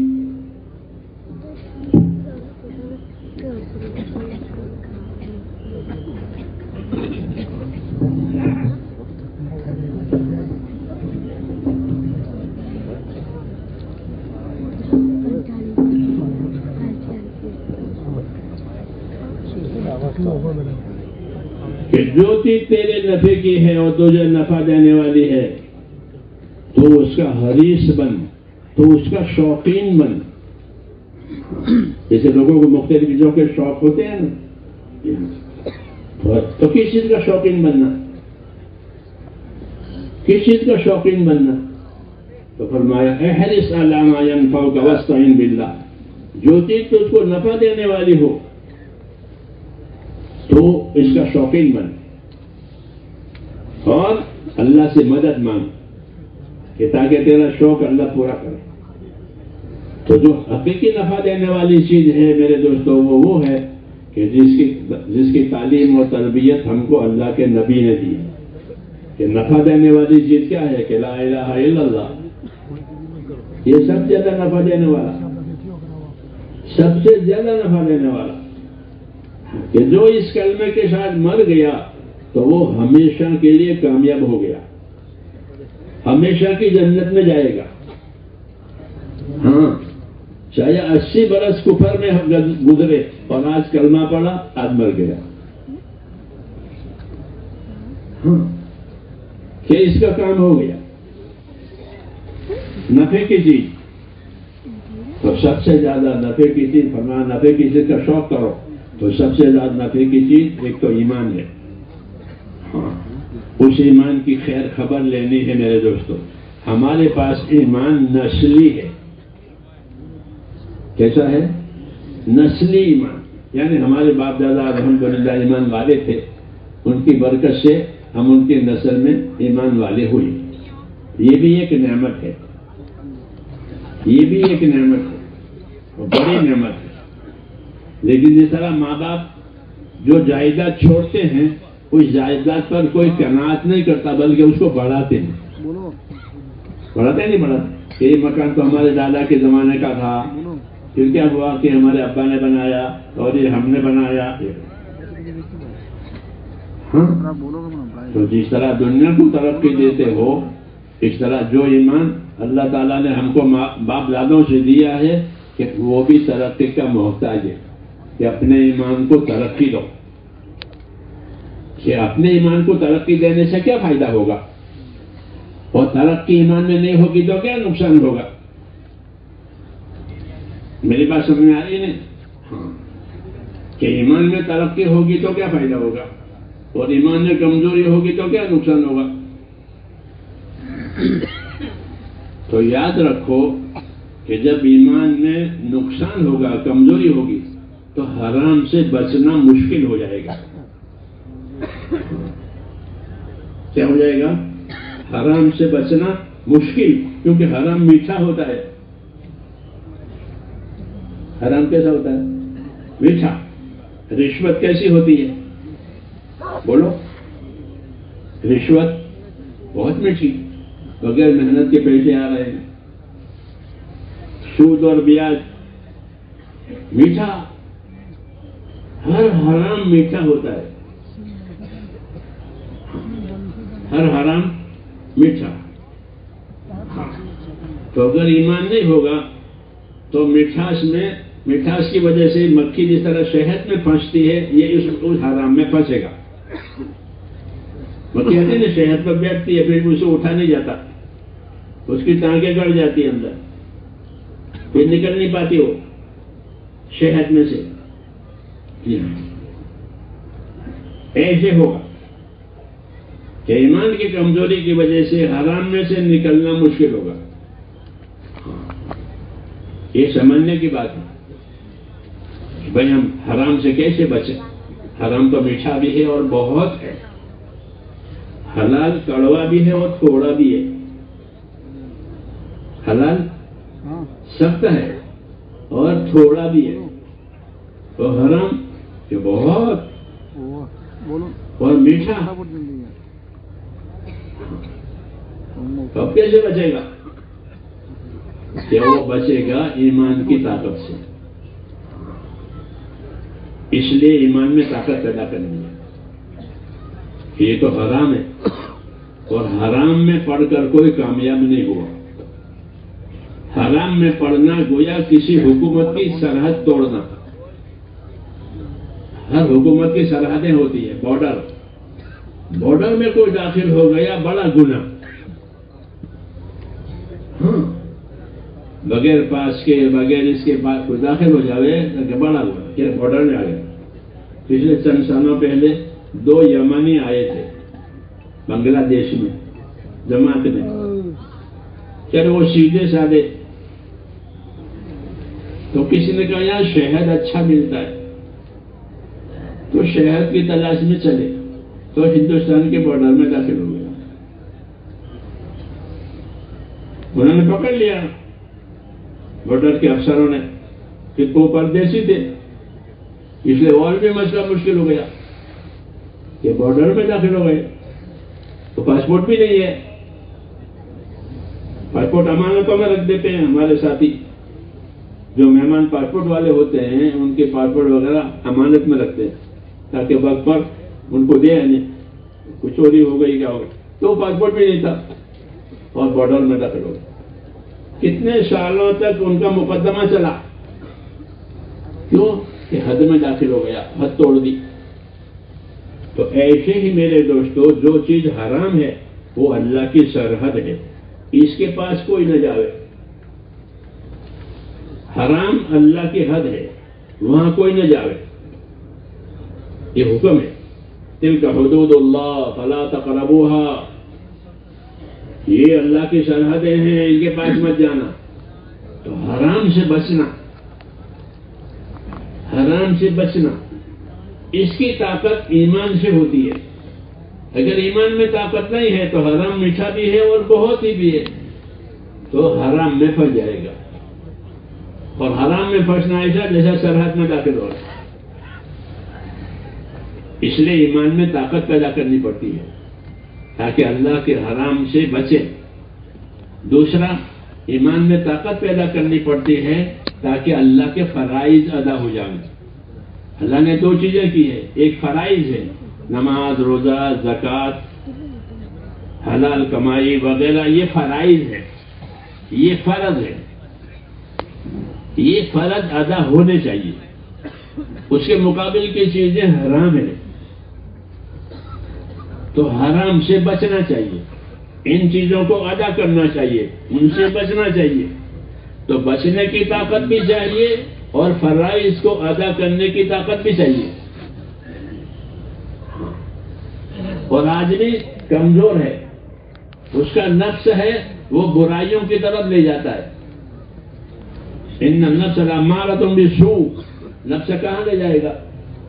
S2: کہ جو چیز تیرے نفع کی ہے اور تجھے نفع دینے والی ہے تو اس کا حریص بن، تو اس کا شوقین بن. جیسے لوگوں کو مختلف چیزوں کے شوق ہوتے ہیں نا، تو کس چیز کا شوقین بننا، کس چیز کا شوقین بننا؟ تو فرمایا احرص علی ما ینفعک واستعن باللہ. جو چیز تجھ کو نفع دینے والی ہو تو اس کا شوقین بن، اور اللہ سے مدد مانگ کہ تاکہ تیرا شوق اللہ پورا کرے. تو جو حقیقی نفع دینے والی چیز ہے میرے دوستوں، وہ ہے کہ جس کی تعلیم اور تربیت ہم کو اللہ کے نبی نے دی ہے. کہ نفع دینے والی چیز کیا ہے؟ کہ لا الہ الا اللہ. یہ سب سے زیادہ نفع دینے والا، سب سے زیادہ نفع دینے والا، کہ جو اس کلمے کے ساتھ مر گیا تو وہ ہمیشہ کے لیے کامیاب ہو گیا، ہمیشہ کی جنت میں جائے گا. ہاں، چاہے 80 برس کفر میں گزرے اور آج کلمہ پڑا، آج مر گیا. ہاں، کہ اس کا کام ہو گیا. نفع کی چیز تو سب سے زیادہ نفع کی چیز، فرمایا نفع کی چیز کا شوق کرو. تو سب سے زیادہ نفع کی چیز ایک تو ایمان ہے. ہاں، اس ایمان کی خیر خبر لینی ہے میرے دوستوں. ہمارے پاس ایمان نسلی ہے. کیسا ہے؟ نسلی ایمان. یعنی ہمارے باپ دادا الحمدللہ ایمان والے تھے، ان کی برکت سے ہم ان کی نسل میں ایمان والے ہوئے. یہ بھی ایک نعمت ہے، یہ بھی ایک نعمت ہے، بڑی نعمت ہے. لیکن جس طرح ماں باپ جو جائیداد چھوڑتے ہیں، اس جائیداد پر کوئی قناعت نہیں کرتا بلکہ اس کو بڑھاتے ہیں. بڑھاتے نہیں بڑھاتے کہ یہ مکان تو ہمارے دادا کے زمانے کا تھا، پھر کیا ہوا کہ ہمارے ابا نے بنایا اور یہ ہم نے بنایا. ہاں، تو جس طرح دنیا کو ترقی دیتے ہو، اس طرح جو ایمان اللہ تعالیٰ نے ہم کو باپ دادوں سے دیا ہے کہ وہ بھی ترقی کا محتاج ہے. کہ اپنے ایمان کو ترقی دو. کہ اپنے ایمان کو ترقی دینے سے کیا فائدہ ہوگا، اور ترقی ایمان میں نہیں ہوگی تو کیا نقصان ہوگا؟ میری بات سمجھ میں آ رہی ہے نا؟ کہ ایمان میں ترقی ہوگی تو کیا فائدہ ہوگا، اور ایمان میں کمزوری ہوگی تو کیا نقصان ہوگا؟ تو یاد رکھو کہ جب ایمان میں نقصان ہوگا، کمزوری ہوگی، تو حرام سے بچنا مشکل ہو جائے گا. کیا ہو جائے گا؟ حرام سے بچنا مشکل، کیونکہ حرام میٹھا ہوتا ہے. حرام کیسا ہوتا ہے؟ میٹھا. رشوت کیسی ہوتی ہے؟ بولو. رشوت بہت میٹھی، بغیر محنت کے پیسے آ رہے ہیں. سود اور بیاج میٹھا. ہر حرام میٹھا ہوتا ہے، ہر حرام میٹھا. تو اگر ایمان نہیں ہوگا تو مٹھاس کی وجہ سے مکھی جس طرح شہد میں پھنستی ہے، یہ اس حرام میں پھنسے گا. مکھی آتی ہے نا، شہد پر بیٹھتی ہے، پھر اسے اٹھا نہیں جاتا، اس کی ٹانگیں گڑ جاتی ہے اندر، پھر نکل نہیں پاتی وہ شہد میں سے. ایسے ہوگا. کہ ایمان کی کمزوری کی وجہ سے حرام میں سے نکلنا مشکل ہوگا. یہ سمجھنے کی بات ہے کہ بھائی ہم حرام سے کیسے بچیں. حرام تو میٹھا بھی ہے اور بہت ہے، حلال کڑوا بھی ہے اور تھوڑا بھی ہے. حلال سخت ہے اور تھوڑا بھی ہے، اور حرام کہ بہت اور میٹھا. تو اب کیسے بچے گا؟ کہ وہ بچے گا ایمان کی طاقت سے. اس لیے ایمان میں طاقت پیدا کرنی ہے. یہ تو حرام ہے، اور حرام میں پڑھ کر کوئی کامیاب نہیں ہوا. حرام میں پڑھنا گویا کسی حکومت کی سرحد توڑنا. ہر حکومت کی سرحدیں ہوتی ہیں. بارڈر میں کوئی داخل ہو گیا بڑا گناہ. ہاں، بغیر پاس کے بغیر اس کے بعد کوئی داخل ہو جاوے تو بڑا گناہ کہ بارڈر میں آ گیا. پچھلے چند سالوں پہلے 2 یمنی آئے تھے بنگلہ دیش میں جماعت میں. چلو وہ سیدھے سادے، تو کسی نے کہا یار شہد اچھا ملتا ہے تو شہد کی تلاش میں چلے، تو ہندوستان کے بارڈر میں داخل ہو گیا. انہوں نے پکڑ لیا بارڈر کے افسروں نے کہ وہ پردیسی تھے، اس لیے اور بھی مسئلہ مشکل ہو گیا کہ بارڈر میں داخل ہو گئے تو پاسپورٹ بھی نہیں ہے. پاسپورٹ امانتوں میں رکھ دیتے ہیں ہمارے ساتھی جو مہمان پاسپورٹ والے ہوتے ہیں، ان کے پاسپورٹ وغیرہ امانت میں رکھتے ہیں تاکہ وقت پر ان کو دے نہیں. کچھ چوری ہو گئی کیا ہو گئی، تو پاسپورٹ بھی نہیں تھا اور بارڈر میں داخل ہو گئے. کتنے سالوں تک ان کا مقدمہ چلا. کیوں؟ کہ حد میں داخل ہو گیا، حد توڑ دی. تو ایسے ہی میرے دوستو، جو چیز حرام ہے وہ اللہ کی سرحد ہے، اس کے پاس کوئی نہ جاوے. حرام اللہ کی حد ہے، وہاں کوئی نہ جاوے. یہ حکم ہے. تلک حدود اللہ فلا تقربوها. یہ اللہ کی سرحدیں ہیں، ان کے پاس مت جانا. تو حرام سے بچنا، حرام سے بچنا، اس کی طاقت ایمان سے ہوتی ہے. اگر ایمان میں طاقت نہیں ہے تو حرام میٹھا بھی ہے اور بہت ہی بھی ہے، تو حرام میں پھنس جائے گا. اور حرام میں پھنسنا ایسا جیسا سرحد میں داخل ہو رہا ہے. اس لیے ایمان میں طاقت پیدا کرنی پڑتی ہے تاکہ اللہ کے حرام سے بچے. دوسرا، ایمان میں طاقت پیدا کرنی پڑتی ہے تاکہ اللہ کے فرائض ادا ہو جائیں. اللہ نے 2 چیزیں کی ہیں. ایک فرائض ہے، نماز، روزہ، زکوٰۃ، حلال کمائی وغیرہ، یہ فرائض ہے، یہ فرض ہے. یہ فرض ادا ہونے چاہیے. اس کے مقابل کی چیزیں حرام ہیں، تو حرام سے بچنا چاہیے. ان چیزوں کو ادا کرنا چاہیے، ان سے بچنا چاہیے. تو بچنے کی طاقت بھی چاہیے اور فرائض کو ادا کرنے کی طاقت بھی چاہیے. اور آدمی کمزور ہے، اس کا نفس ہے وہ برائیوں کی طرف لے جاتا ہے. ان النفس لامارۃ بالسوء. نفس کہاں لے جائے گا؟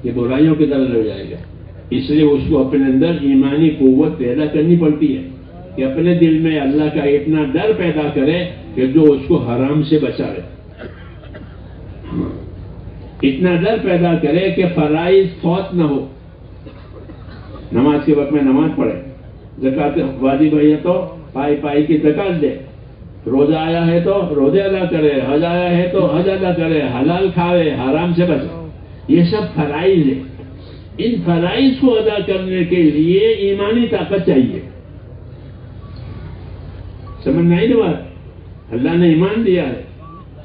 S2: کہ برائیوں کی طرف لے جائے گا. اس لیے اس کو اپنے اندر ایمانی قوت پیدا کرنی پڑتی ہے کہ اپنے دل میں اللہ کا اتنا ڈر پیدا کرے کہ جو اس کو حرام سے بچائے. اتنا ڈر پیدا کرے کہ فرائض فوت نہ ہو. نماز کے وقت میں نماز پڑھے، زکوٰۃ واجب ہے تو پائی کی زکوٰۃ دے، روزہ آیا ہے تو روزے ادا کرے، حج آیا ہے تو حج ادا کرے، حلال کھاوے، حرام سے بچے. یہ سب فرائض ہے. ان فرائض کو ادا کرنے کے لیے ایمانی طاقت چاہیے. سمجھ میں آئی نا بات؟ اللہ نے ایمان دیا ہے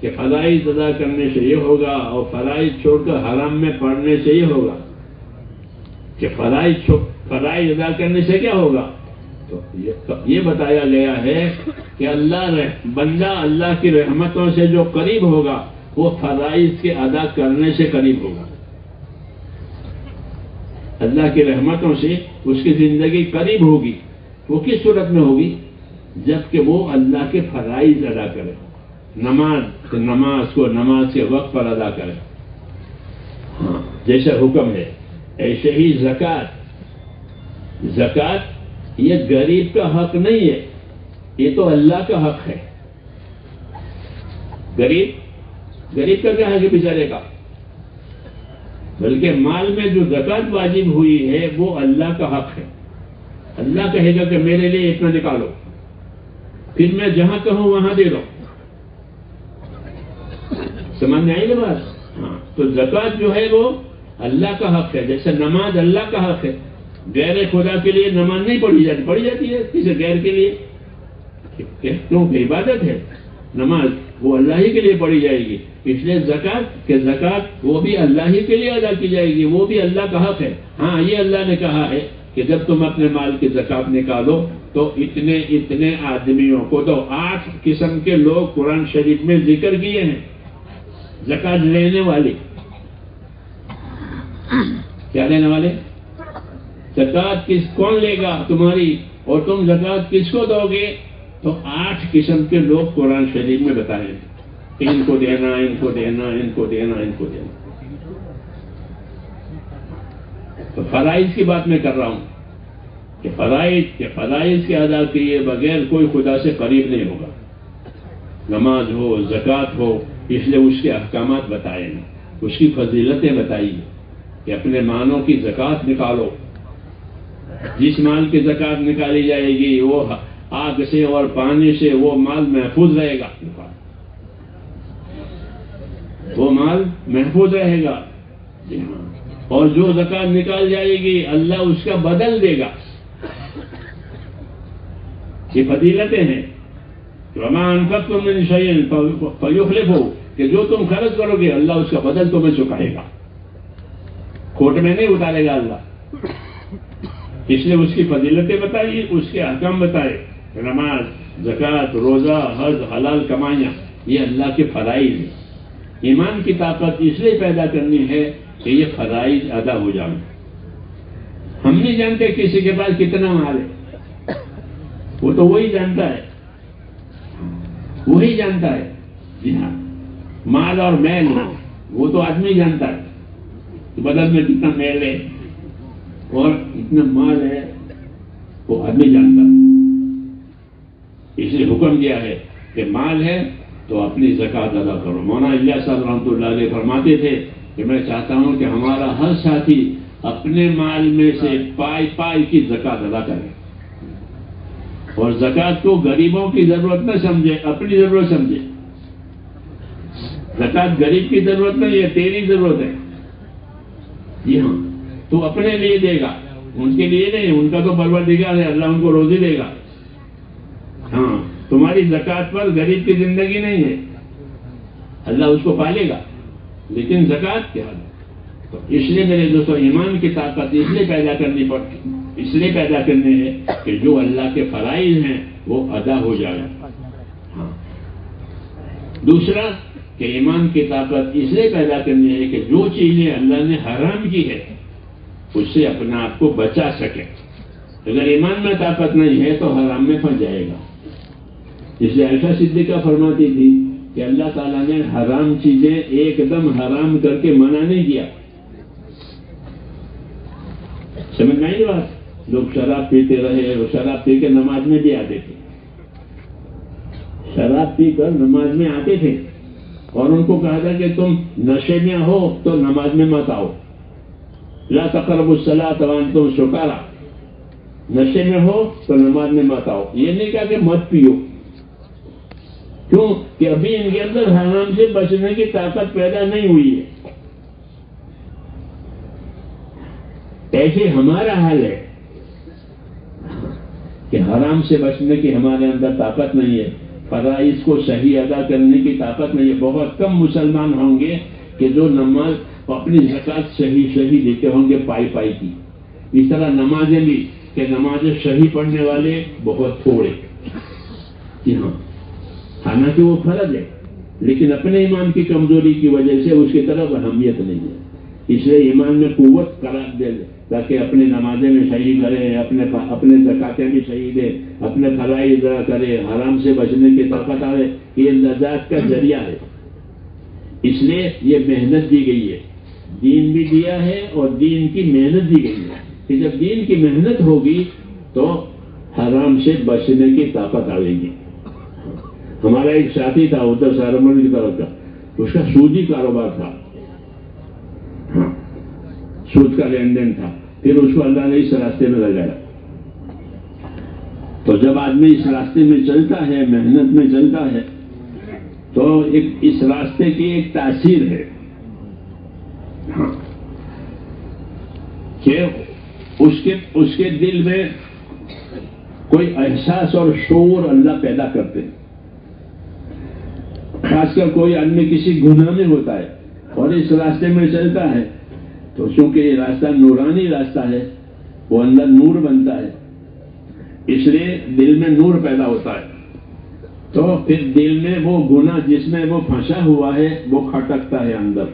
S2: کہ فرائض ادا کرنے سے یہ ہوگا، اور فرائض چھوڑ کر حرام میں پڑنے سے یہ ہوگا. کہ فرائض ادا کرنے سے کیا ہوگا؟ تو یہ بتایا گیا ہے کہ بندہ اللہ کی رحمتوں سے جو قریب ہوگا وہ فرائض کے ادا کرنے سے قریب ہوگا. اللہ کی رحمتوں سے اس کی زندگی قریب ہوگی. وہ کس صورت میں ہوگی؟ جب کہ وہ اللہ کے فرائض ادا کرے. نماز کو نماز کے وقت پر ادا کرے. ہاں، جیسا حکم ہے ایسے ہی زکوٰۃ یہ غریب کا حق نہیں ہے، یہ تو اللہ کا حق ہے. غریب کا کیا ہے کہ بیچارے کا؟ بلکہ مال میں جو زکوٰۃ واجب ہوئی ہے وہ اللہ کا حق ہے. اللہ کہے گا کہ میرے لیے اتنا نکالو، پھر میں جہاں کہوں وہاں دے دو. سمجھ میں آئی نا بات؟ ہاں، تو زکوٰۃ جو ہے وہ اللہ کا حق ہے. جیسے نماز اللہ کا حق ہے، غیر خدا کے لیے نماز نہیں پڑھی جاتی ہے کسی غیر کے لیے، کیونکہ عبادت ہے. نماز وہ اللہ ہی کے لیے پڑھی جائے گی. اس لیے زکوٰۃ وہ بھی اللہ ہی کے لیے ادا کی جائے گی، وہ بھی اللہ کا حق ہے. ہاں، یہ اللہ نے کہا ہے کہ جب تم اپنے مال کی زکوٰۃ نکالو تو اتنے آدمیوں کو، تو 8 قسم کے لوگ قرآن شریف میں ذکر کیے ہیں زکوٰۃ لینے والے. کیا لینے والے؟ زکوٰۃ کون لے گا تمہاری، اور تم زکوٰۃ کس کو دو گے؟ تو 8 قسم کے لوگ قرآن شریف میں بتائے ہیں، ان کو دینا، ان کو دینا، ان کو دینا، ان کو دینا. تو فرائض کی بات میں کر رہا ہوں کہ فرائض کے ادا کیے بغیر کوئی خدا سے قریب نہیں ہوگا. نماز ہو، زکوٰۃ ہو، اس لیے اس کے احکامات بتائے ہیں، اس کی فضیلتیں بتائی کہ اپنے مالوں کی زکوٰۃ نکالو. جس مال کی زکوٰۃ نکالی جائے گی وہ آگ سے اور پانی سے وہ مال محفوظ رہے گا. وہ مال محفوظ رہے گا. جی ہاں، اور جو زکوٰۃ نکال جائے گی اللہ اس کا بدل دے گا. یہ فضیلتیں ہیں. وَمَا أَنفَقْتُم مِّن شَيْءٍ فَيُخْلِفُهُ، کہ جو تم خرچ کرو گے اللہ اس کا بدل تمہیں چکائے گا، کھوٹ میں نہیں اتارے گا اللہ. اس لیے اس کی فضیلتیں بتائی، اس کے احکام بتائے. نماز، زکوٰۃ، روزہ، حج، حلال کمائیاں، یہ اللہ کے فرائض ہیں. ایمان کی طاقت اس لیے پیدا کرنی ہے کہ یہ فرائض ادا ہو جائیں. ہم نہیں جانتے کسی کے پاس کتنا مال ہے، وہ تو وہی جانتا ہے، وہی جانتا ہے. جی ہاں، مال اور میل وہ تو آدمی جانتا ہے کہ بدن میں کتنا میل ہے اور اتنا مال ہے، وہ آدمی جانتا ہے. اس لیے حکم دیا ہے کہ مال ہے تو اپنی زکوٰۃ ادا کرو. مولانا الیاس صاحب رحمۃ اللہ علیہ فرماتے تھے کہ میں چاہتا ہوں کہ ہمارا ہر ساتھی اپنے مال میں سے پائی کی زکوٰۃ ادا کرے، اور زکوٰۃ کو غریبوں کی ضرورت نہ سمجھے، اپنی ضرورت سمجھے. زکوٰۃ غریب کی ضرورت نہیں ہے، تیری ضرورت ہے. جی ہاں، تو اپنے لیے دے گا، ان کے لیے نہیں. ان کا تو پروردگار ہے، اللہ ان کو روزی دے گا. ہاں، تمہاری زکوٰۃ پر غریب کی زندگی نہیں ہے، اللہ اس کو پالے گا. لیکن زکوٰۃ کیا ہے؟ تو اس لیے میرے دوستوں ایمان کی طاقت اس لیے پیدا کرنی پڑتی، اس لیے پیدا کرنے ہے کہ جو اللہ کے فرائض ہیں وہ ادا ہو جائے. ہاں، دوسرا کہ ایمان کی طاقت اس لیے پیدا کرنی ہے کہ جو چیزیں اللہ نے حرام کی ہے اس سے اپنے آپ کو بچا سکے. اگر ایمان میں طاقت نہیں ہے تو حرام میں پھنس جائے گا. اس لیے عائشہ صدیقہ فرماتی تھی کہ اللہ تعالیٰ نے حرام چیزیں ایک دم حرام کر کے منع نہیں کیا. سمجھ میں آئی بات؟ لوگ شراب پیتے رہے اور شراب پی کے نماز میں بھی آتے تھے، شراب پی کر نماز میں آتے تھے، اور ان کو کہا تھا کہ تم نشے میں ہو تو نماز میں مت آؤ. لا تقربوا الصلاۃ وانتم سکارى، نشے میں ہو تو نماز میں مت آؤ. یہ نہیں کہا کہ مت پیو، کیوں کہ ابھی ان کے اندر حرام سے بچنے کی طاقت پیدا نہیں ہوئی ہے. ایسے ہمارا حال ہے کہ حرام سے بچنے کی ہمارے اندر طاقت نہیں ہے، فرائض کو صحیح ادا کرنے کی طاقت نہیں ہے. بہت کم مسلمان ہوں گے کہ جو نماز اپنی زکوٰۃ صحیح دیتے ہوں گے پائی کی. اس طرح نمازیں بھی کہ نمازیں صحیح پڑھنے والے بہت تھوڑے. جی ہاں، حالانکہ وہ فرض ہے لیکن اپنے ایمان کی کمزوری کی وجہ سے اس کی طرف اہمیت نہیں ہے. اس لیے ایمان میں قوت قرار تاکہ اپنی نمازیں بھی صحیح کرے، اپنے زکاتیں بھی صحیح دے، اپنے فرائض ادا کرے، حرام سے بچنے کی طاقت آئے. یہ نجات کا ذریعہ ہے. اس لیے یہ محنت دی گئی ہے، دین بھی دیا ہے اور دین کی محنت دی گئی ہے کہ جب دین کی محنت ہوگی تو حرام سے بچنے کی طاقت آئے گی. ہمارا ایک ساتھی تھا ادھر سہارنپور کی طرف کا، اس کا سودی کاروبار تھا، سود کا لین دین تھا. پھر اس کو اللہ نے اس راستے میں لگایا. تو جب آدمی اس راستے میں چلتا ہے، محنت میں چلتا ہے، تو اس راستے کی ایک تاثیر ہے کہ اس کے دل میں کوئی احساس اور شعور اللہ پیدا کرتے ہیں. خاص کر کوئی آدمی کسی گناہ میں ہوتا ہے اور اس راستے میں چلتا ہے تو چونکہ یہ راستہ نورانی راستہ ہے، وہ اندر نور بنتا ہے، اس لیے دل میں نور پیدا ہوتا ہے. تو پھر دل میں وہ گناہ جس میں وہ پھنسا ہوا ہے وہ کھٹکتا ہے اندر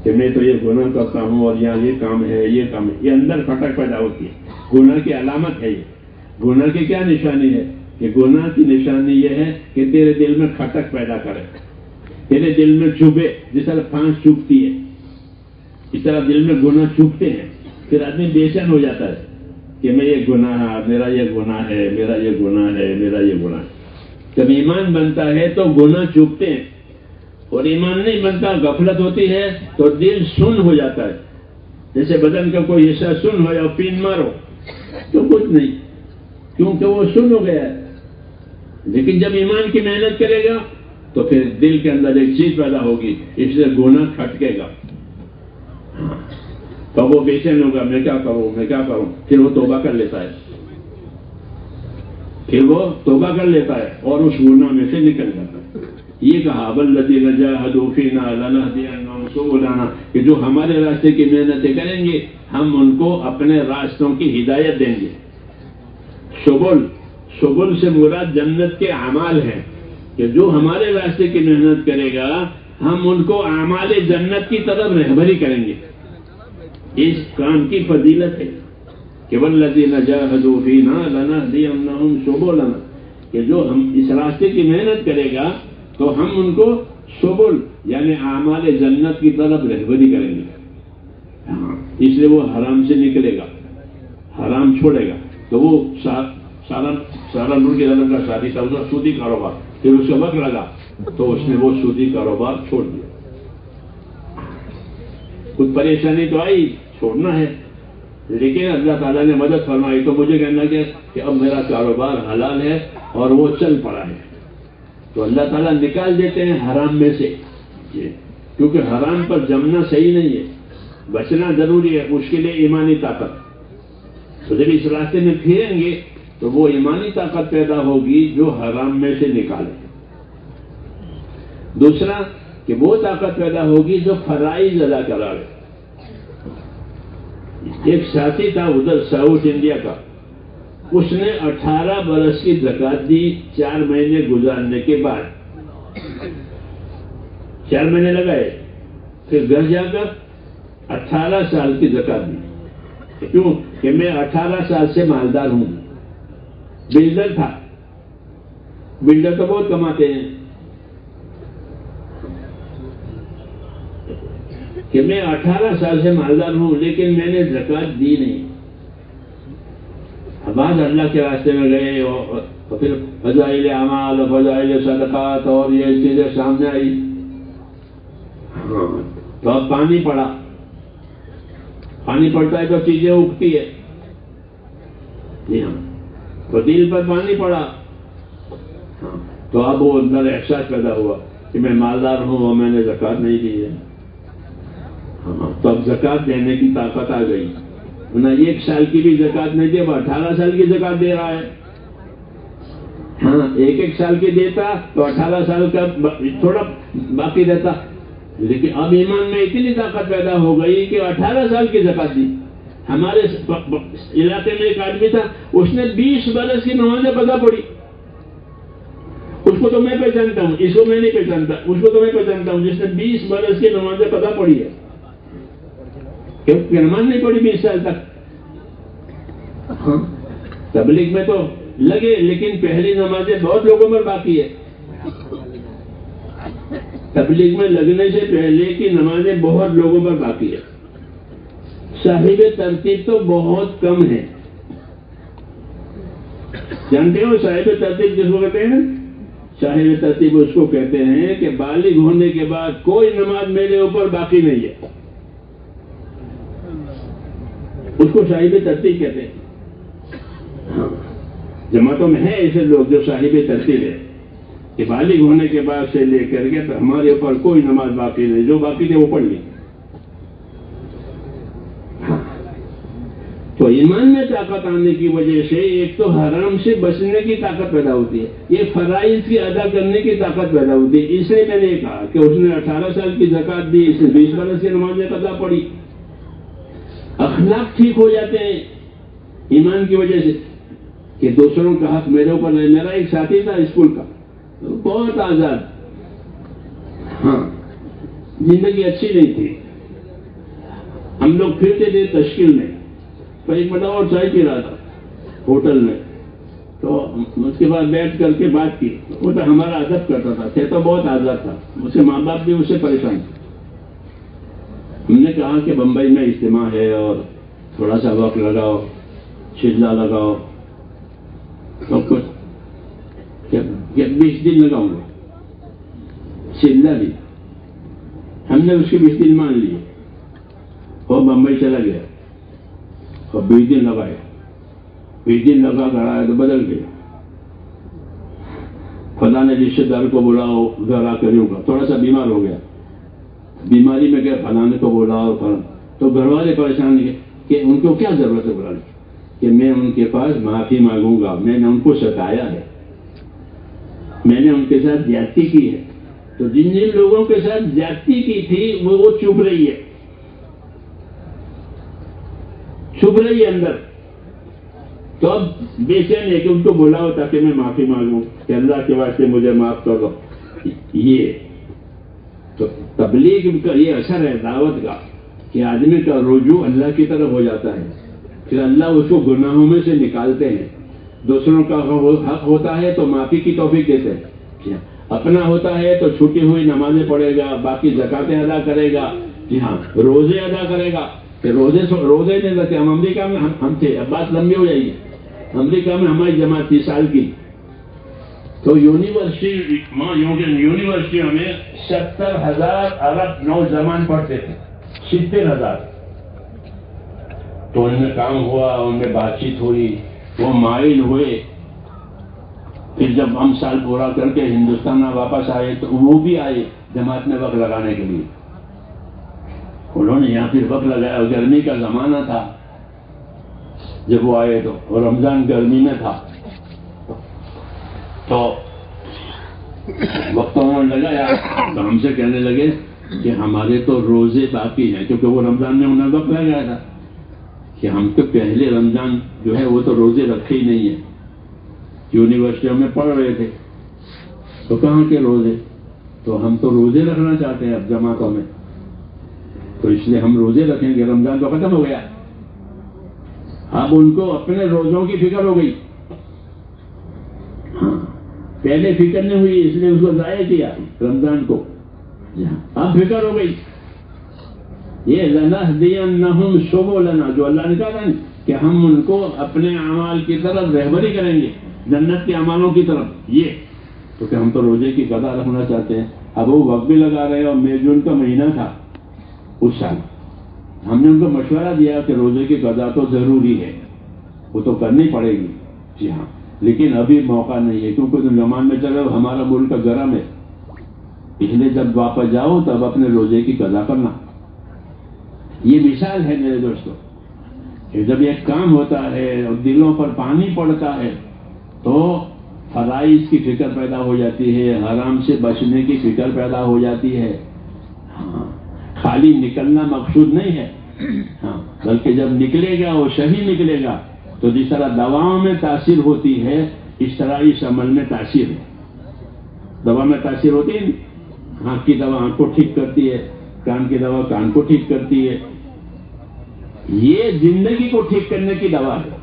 S2: کہ میں تو یہ گناہ کرتا ہوں اور یہاں یہ کام ہے، یہ اندر کھٹک پیدا ہوتی ہے. گناہ کی علامت ہے یہ. گناہ کی کیا نشانی ہے؟ کہ گناہ کی نشانی یہ ہے کہ تیرے دل میں کھٹک پیدا کرے، تیرے دل میں چبھے. جس طرح پھانس چبھتی ہے اس طرح دل میں گناہ چبھتے ہیں. پھر آدمی بے چین ہو جاتا ہے کہ میں یہ گناہ، میرا یہ گناہ ہے، میرا یہ گناہ ہے، میرا یہ گناہ ہے. جب ایمان بنتا ہے تو گناہ چبھتے ہیں، اور ایمان نہیں بنتا، غفلت ہوتی ہے تو دل سن ہو جاتا ہے. جیسے بدن کا کوئی حصہ سن ہو یا پین مارو تو کچھ نہیں، کیونکہ وہ سن ہو گیا ہے. لیکن جب ایمان کی محنت کرے گا تو پھر دل کے اندر ایک چیز پیدا ہوگی، اس سے گناہ کھٹکے گا. تو وہ بے چین ہوگا، میں کیا کروں، میں کیا کروں. پھر وہ توبہ کر لیتا ہے، اور اس گناہ میں سے نکل جاتا ہے. یہ کہا والذین جاہدوا فینا لنہدینہم سبلنا، کہ جو ہمارے راستے کی محنتیں کریں گے ہم ان کو اپنے راستوں کی ہدایت دیں گے. سبل سے مراد جنت کے اعمال ہیں کہ جو ہمارے راستے کی محنت کرے گا ہم ان کو اعمال جنت کی طرف رہبری کریں گے. اس کام کی فضیلت ہے کہ والذین جاہدوا فینا لنہدینہم سبلنا، کہ جو ہم اس راستے کی محنت کرے گا تو ہم ان کو سبل یعنی اعمال جنت کی طرف رہبری کریں گے. اس لیے وہ حرام سے نکلے گا، حرام چھوڑے گا. تو وہ سہارنپور کی طرف کا شادی تھا، اس کا سودی کاروبار. پھر اس کا وقت لگا تو اس نے وہ سودی کاروبار چھوڑ دیا. کچھ پریشانی تو آئی، چھوڑنا ہے، لیکن اللہ تعالیٰ نے مدد فرمائی. تو مجھے کہنا کہ اب میرا کاروبار حلال ہے اور وہ چل پڑا ہے. تو اللہ تعالیٰ نکال دیتے ہیں حرام میں سے، کیونکہ حرام پر جمنا صحیح نہیں ہے، بچنا ضروری ہے. اس کے لیے ایمانی طاقت. تو جب اس راستے میں پھریں گے تو وہ ایمانی طاقت پیدا ہوگی جو حرام میں سے نکالے. دوسرا کہ وہ طاقت پیدا ہوگی جو فرائض ادا کرائے. ایک ساتھی تھا ادھر ساؤتھ انڈیا کا، اس نے 18 برس کی زکات دی 4 مہینے گزارنے کے بعد. 4 مہینے لگائے، پھر گھر جا کر 18 سال کی زکات دی. کیوں کہ میں 18 سال سے مالدار ہوں. بلڈر تھا، بلڈر تو بہت کماتے ہیں، کہ میں 18 سال سے مالدار ہوں لیکن میں نے زکات دی نہیں. بعد اللہ کے راستے میں گئے اور پھر فضائل اعمال، فضائل صدقات اور یہ چیزیں سامنے آئی. تو اب پانی پڑا، پانی پڑتا ہے تو چیزیں اگتی ہے. جی ہاں، تو دل پر پانی پڑا تو اب وہ اندر احساس پیدا ہوا کہ میں مالدار ہوں اور میں نے زکات نہیں دی ہے. تو اب زکات دینے کی طاقت آ گئی. نہ 1 سال کی بھی زکات نہیں دی، اب 18 سال کی زکات دے رہا ہے. ہاں 1 سال کی دیتا تو 18 سال کا تھوڑا باقی رہتا. لیکن اب ایمان میں اتنی طاقت پیدا ہو گئی کہ 18 سال کی زکات دی. ہمارے علاقے میں ایک آدمی تھا، اس نے 20 برس کی نمازیں قضا پڑھی. اس کو تو میں پہچانتا ہوں، اس کو میں نہیں پہچانتا. اس کو تو میں پہچانتا ہوں جس نے 20 برس کی نمازیں قضا پڑھی ہے. کہ نماز نہیں پڑھی 20 سال تک. ہاں تبلیغ میں تو لگے لیکن پہلی نمازیں بہت لوگوں میں باقی ہے. تبلیغ میں لگنے سے پہلے کی نمازیں بہت لوگوں پر باقی ہے. صاحب ترتیب تو بہت کم ہے. جانتے ہو صاحب ترتیب کس کو کہتے ہیں؟ صاحب ترتیب اس کو کہتے ہیں کہ بالغ ہونے کے بعد کوئی نماز میرے اوپر باقی نہیں ہے. اس کو صاحب ترتیب کہتے ہیں. ہاں جماعتوں میں ہیں ایسے لوگ جو صاحب ترتیب ہے کہ بالغ ہونے کے بعد سے لے کر کے تو ہمارے اوپر کوئی نماز باقی نہیں، جو باقی تھے وہ پڑھ لی. تو ایمان میں طاقت آنے کی وجہ سے ایک تو حرام سے بچنے کی طاقت پیدا ہوتی ہے، یہ فرائض کی ادا کرنے کی طاقت پیدا ہوتی ہے. اس لیے میں نے کہا کہ اس نے 18 سال کی زکات دی، اس نے 20 برس کی نماز قضا پڑھی. اخلاق ٹھیک ہو جاتے ہیں ایمان کی وجہ سے کہ دوسروں کا حق میرے اوپر نہیں. میرا ایک ساتھی تھا اسکول کا، بہت آزاد، ہاں زندگی اچھی نہیں تھی. ہم لوگ پھرتے تھے تشکیل میں، تو ایک مرتبہ اور چائے پی رہا تھا ہوٹل میں، تو اس کے بعد بیٹھ کر کے بات کی. وہ تو ہمارا ادب کرتا تھا، تو بہت آزاد تھا. اس کے ماں باپ بھی اس سے پریشان تھے. ہم نے کہا کہ بمبئی میں اجتماع ہے اور تھوڑا سا وقت لگاؤ، شجلا لگاؤ. تو کچھ 20 دن لگاؤں گا شجلا دی. ہم نے اس کے 20 دن مان لیے. وہ بمبئی چلا گیا اور 20 دن لگائے. 20 دن لگا کر آیا تو بدل گیا. فلاں نے رشتے دار کو بلاؤ، گھر آ کر ہوگا، تھوڑا سا بیمار ہو گیا، بیماری میں گیا، فلاں کو بلاؤ. تو گھر والے پریشان ہوئے کہ ان کو کیا ضرورت ہے بلانے کی، کہ میں ان کے پاس معافی مانگوں گا، میں نے ان کو ستایا ہے، میں نے ان کے ساتھ زیادتی کی ہے. تو جن جن لوگوں کے ساتھ زیادتی کی تھی وہ چپ رہی ہے، چھپ رہی ہے اندر. تو اب بے چین ہے کہ ان کو بلاؤ تاکہ میں معافی مانگوں کہ اللہ کے واسطے مجھے معاف کر دو. یہ تو تبلیغ کا یہ اثر ہے دعوت کا کہ آدمی کا رجوع اللہ کی طرف ہو جاتا ہے. پھر اللہ اس کو گناہوں میں سے نکالتے ہیں. دوسروں کا حق ہوتا ہے تو معافی کی توفیق دیتے ہیں. اپنا ہوتا ہے تو چھوٹی ہوئی نمازیں پڑھے گا، باقی زکاتیں ادا کرے گا. جی ہاں روزے ادا کرے گا. کہ روزے نہیں رہتے. ہم امریکہ میں ہم تھے، اب بات لمبی ہو جائے گی. امریکہ میں ہماری جماعت 30 سال کی، تو یونیورسٹی میں 70,000 عرب نوجوان پڑھتے تھے. 70,000. تو ان میں کام ہوا، ان میں بات چیت ہوئی، وہ مائل ہوئے. پھر جب ہم سال پورا کر کے ہندوستان میں واپس آئے تو وہ بھی آئے جماعت میں وقت لگانے کے لیے. انہوں نے یہاں پھر وقت لگایا. گرمی کا زمانہ تھا جب وہ آئے تو، اور رمضان گرمی میں تھا. تو وقت انہوں نے لگایا تو ہم سے کہنے لگے کہ ہمارے تو روزے باقی ہیں، کیونکہ وہ رمضان میں انہوں نے وقت لگایا تھا کہ ہم تو پہلے رمضان جو ہے وہ تو روزے رکھے ہی نہیں ہیں. یونیورسٹیوں میں پڑھ رہے تھے تو کہاں کے روزے، تو ہم تو روزے رکھنا چاہتے ہیں اب جماعتوں میں، تو اس لیے ہم روزے رکھیں گے. رمضان تو ختم ہو گیا. اب ان کو اپنے روزوں کی فکر ہو گئی. ہاں پہلے فکر نہیں ہوئی اس لیے اس کو ضائع کیا رمضان کو. اب فکر ہو گئی. یہ لَنَهْدِيَنَّهُمْ سُبُلَنَا جو اللہ نے کہا نا کہ ہم ان کو اپنے اعمال کی طرف رہبری کریں گے، جنت کے اعمالوں کی طرف. یہ تو کہ ہم تو روزے کی قضا رکھنا چاہتے ہیں. اب وہ وقت بھی لگا رہے ہیں. اور مئی جون کا مہینہ تھا اس سال. ہم نے ان کو مشورہ دیا کہ روزے کی قضا تو ضروری ہے، وہ تو کرنی پڑے گی. جی ہاں لیکن ابھی موقع نہیں ہے کیونکہ زمان میں چلے ہمارا ملک گرم ہے، اس لیے جب واپس جاؤ تب اپنے روزے کی قضا کرنا. یہ مثال ہے میرے دوستوں کہ جب ایک کام ہوتا ہے اور دلوں پر پانی پڑتا ہے تو فرائض کی فکر پیدا ہو جاتی ہے، حرام سے بچنے کی فکر پیدا ہو جاتی ہے. ہاں خالی نکلنا مقصود نہیں ہے، ہاں بلکہ جب نکلے گا وہ صحیح نکلے گا. تو جس طرح دواؤں میں تاثیر ہوتی ہے اس طرح اس عمل میں تاثیر ہے. دوا میں تاثیر ہوتی ہے، آنکھ کی دوا آنکھ کو ٹھیک کرتی ہے، کان کی دوا کان کو ٹھیک کرتی ہے، یہ زندگی کو ٹھیک کرنے کی دوا ہے.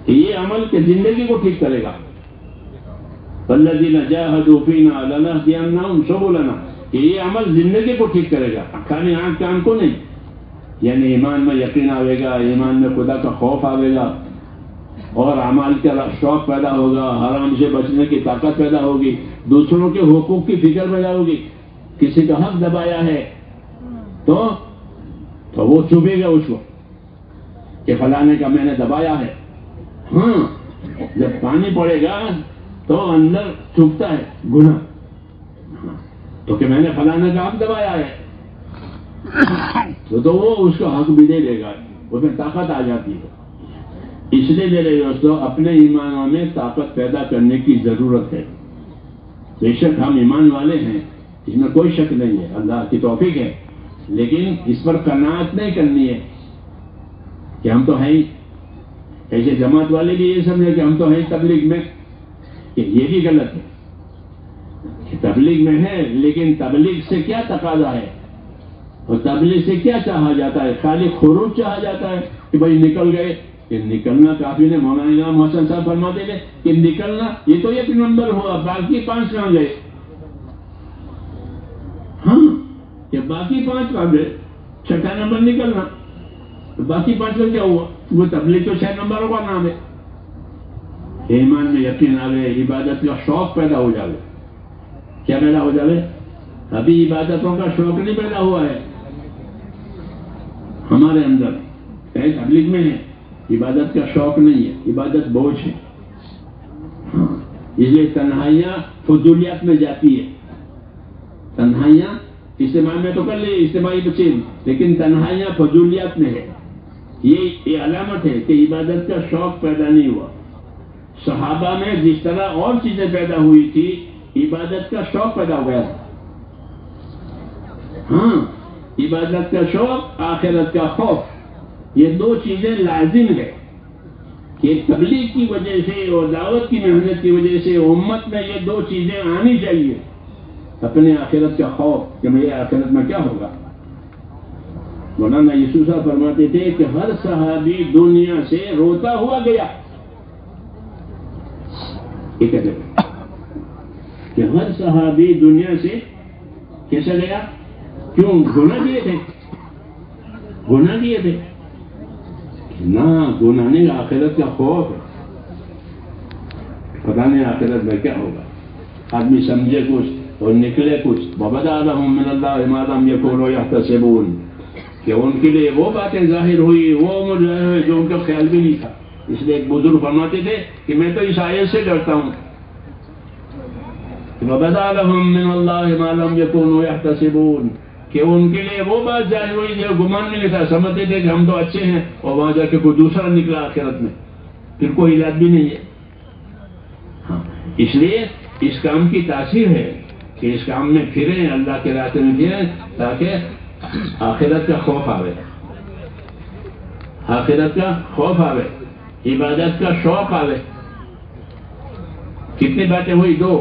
S2: یہ عمل کہ زندگی کو ٹھیک کرے گا. والذین جاہدوا فینا لنہدینہم سبلنا، کہ یہ عمل زندگی کو ٹھیک کرے گا، کھانے آنکھ کان کو نہیں. یعنی ایمان میں یقین آئے گا، ایمان میں خدا کا خوف آئے گا، اور اعمال کا شوق پیدا ہوگا، حرام سے بچنے کی طاقت پیدا ہوگی، دوسروں کے حقوق کی فکر پیدا ہوگی. کسی کا حق دبایا ہے تو وہ چبھے گا اس کو کہ فلانے کا میں نے دبایا ہے. ہاں، جب پانی پڑے گا تو اندر چبھتا ہے گناہ، تو کہ میں نے فلانے کا حق دبایا ہے، تو وہ اس کا حق بھی دے دے گا، اس میں طاقت آ جاتی ہے. اس لیے میرے دوستوں اپنے ایمانوں میں طاقت پیدا کرنے کی ضرورت ہے. بے شک ہم ایمان والے ہیں، اس میں کوئی شک نہیں ہے، اللہ کی توفیق ہے، لیکن اس پر قناعت نہیں کرنی ہے کہ ہم تو ہیں ہی. ایسے جماعت والے بھی یہ سمجھے کہ ہم تو ہیں تبلیغ میں، کہ یہ بھی غلط ہے. کہ تبلیغ میں ہے، لیکن تبلیغ سے کیا تقاضا ہے اور تبلیغ سے کیا چاہا جاتا ہے؟ خالی خروج چاہا جاتا ہے کہ بھائی نکل گئے. کہ نکلنا کافی نہیں. مولانا امام حسن صاحب فرماتے تھے کہ نکلنا یہ تو 1 نمبر ہوا، باقی 5 کہاں گئے؟ ہاں، کہ باقی 5 کہاں گئے؟ 6 نمبر نکلنا، باقی 5 کا کیا ہوا؟ وہ تبلیغ تو 6 نمبروں کا نام ہے. ایمان میں یقین آوے، عبادت کا شوق پیدا ہو جاوے. کیا پیدا ہو جاوے؟ ابھی عبادتوں کا شوق نہیں پیدا ہوا ہے ہمارے اندر. تبلیغ میں ہے، عبادت کا شوق نہیں ہے، عبادت بوجھ ہے. ہاں، اس لیے تنہائیاں فضولیات میں جاتی ہے. تنہائیاں اجتماع میں تو کر لی اجتماعی بچے، لیکن تنہائیاں فضولیات میں ہے. یہ علامت ہے کہ عبادت کا شوق پیدا نہیں ہوا. صحابہ میں جس طرح اور چیزیں پیدا ہوئی تھی، عبادت کا شوق پیدا ہو گیا تھا. ہاں، عبادت کا شوق، آخرت کا خوف، یہ 2 چیزیں لازم ہے کہ تبلیغ کی وجہ سے اور دعوت کی محنت کی وجہ سے امت میں یہ 2 چیزیں آنی چاہیے. اپنے آخرت کا خوف کہ میرے آخرت میں کیا ہوگا. مولانا یوسف صاحب فرماتے تھے کہ ہر صحابی دنیا سے روتا ہوا گیا. یہ کہتے ہیں کہ ہر صحابی دنیا سے کیسے گیا؟ کیوں؟ گناہ کیے تھے. گناہ کیے تھے نہ، گناہ نہیں، آخرت کا خوف ہے. پتہ نہیں آخرت میں کیا ہوگا. آدمی سمجھے کچھ اور نکلے کچھ. وَبَدَا لَهُم مِّنَ اللَّهِ مَا لَمْ يَكُونُوا يَحْتَسِبُونَ، کہ ان کے لیے وہ باتیں ظاہر ہوئی، وہ مجھے جو ان کا خیال بھی نہیں تھا. اس لیے ایک بزرگ فرماتے تھے کہ میں تو اس آیت سے ڈرتا ہوں. وَبَدَا لَهُم مِّنَ اللَّهِ مَا لَمْ يَكُونُوا يَحْتَسِبُونَ، کہ ان کے لیے وہ بات ظاہر ہوئی جو گمان میں نہیں تھا. سمجھتے تھے کہ ہم تو اچھے ہیں، اور وہاں جا کے کوئی دوسرا نکلا آخرت میں، پھر کوئی علاج بھی نہیں ہے. ہاں، اس لیے اس کام کی تاثیر ہے کہ اس کام میں پھریں، اللہ کے راستے میں پھریں، تاکہ آخرت کا خوف آوے. آخرت کا خوف آوے، عبادت کا شوق آوے. کتنی باتیں ہوئی؟ 2.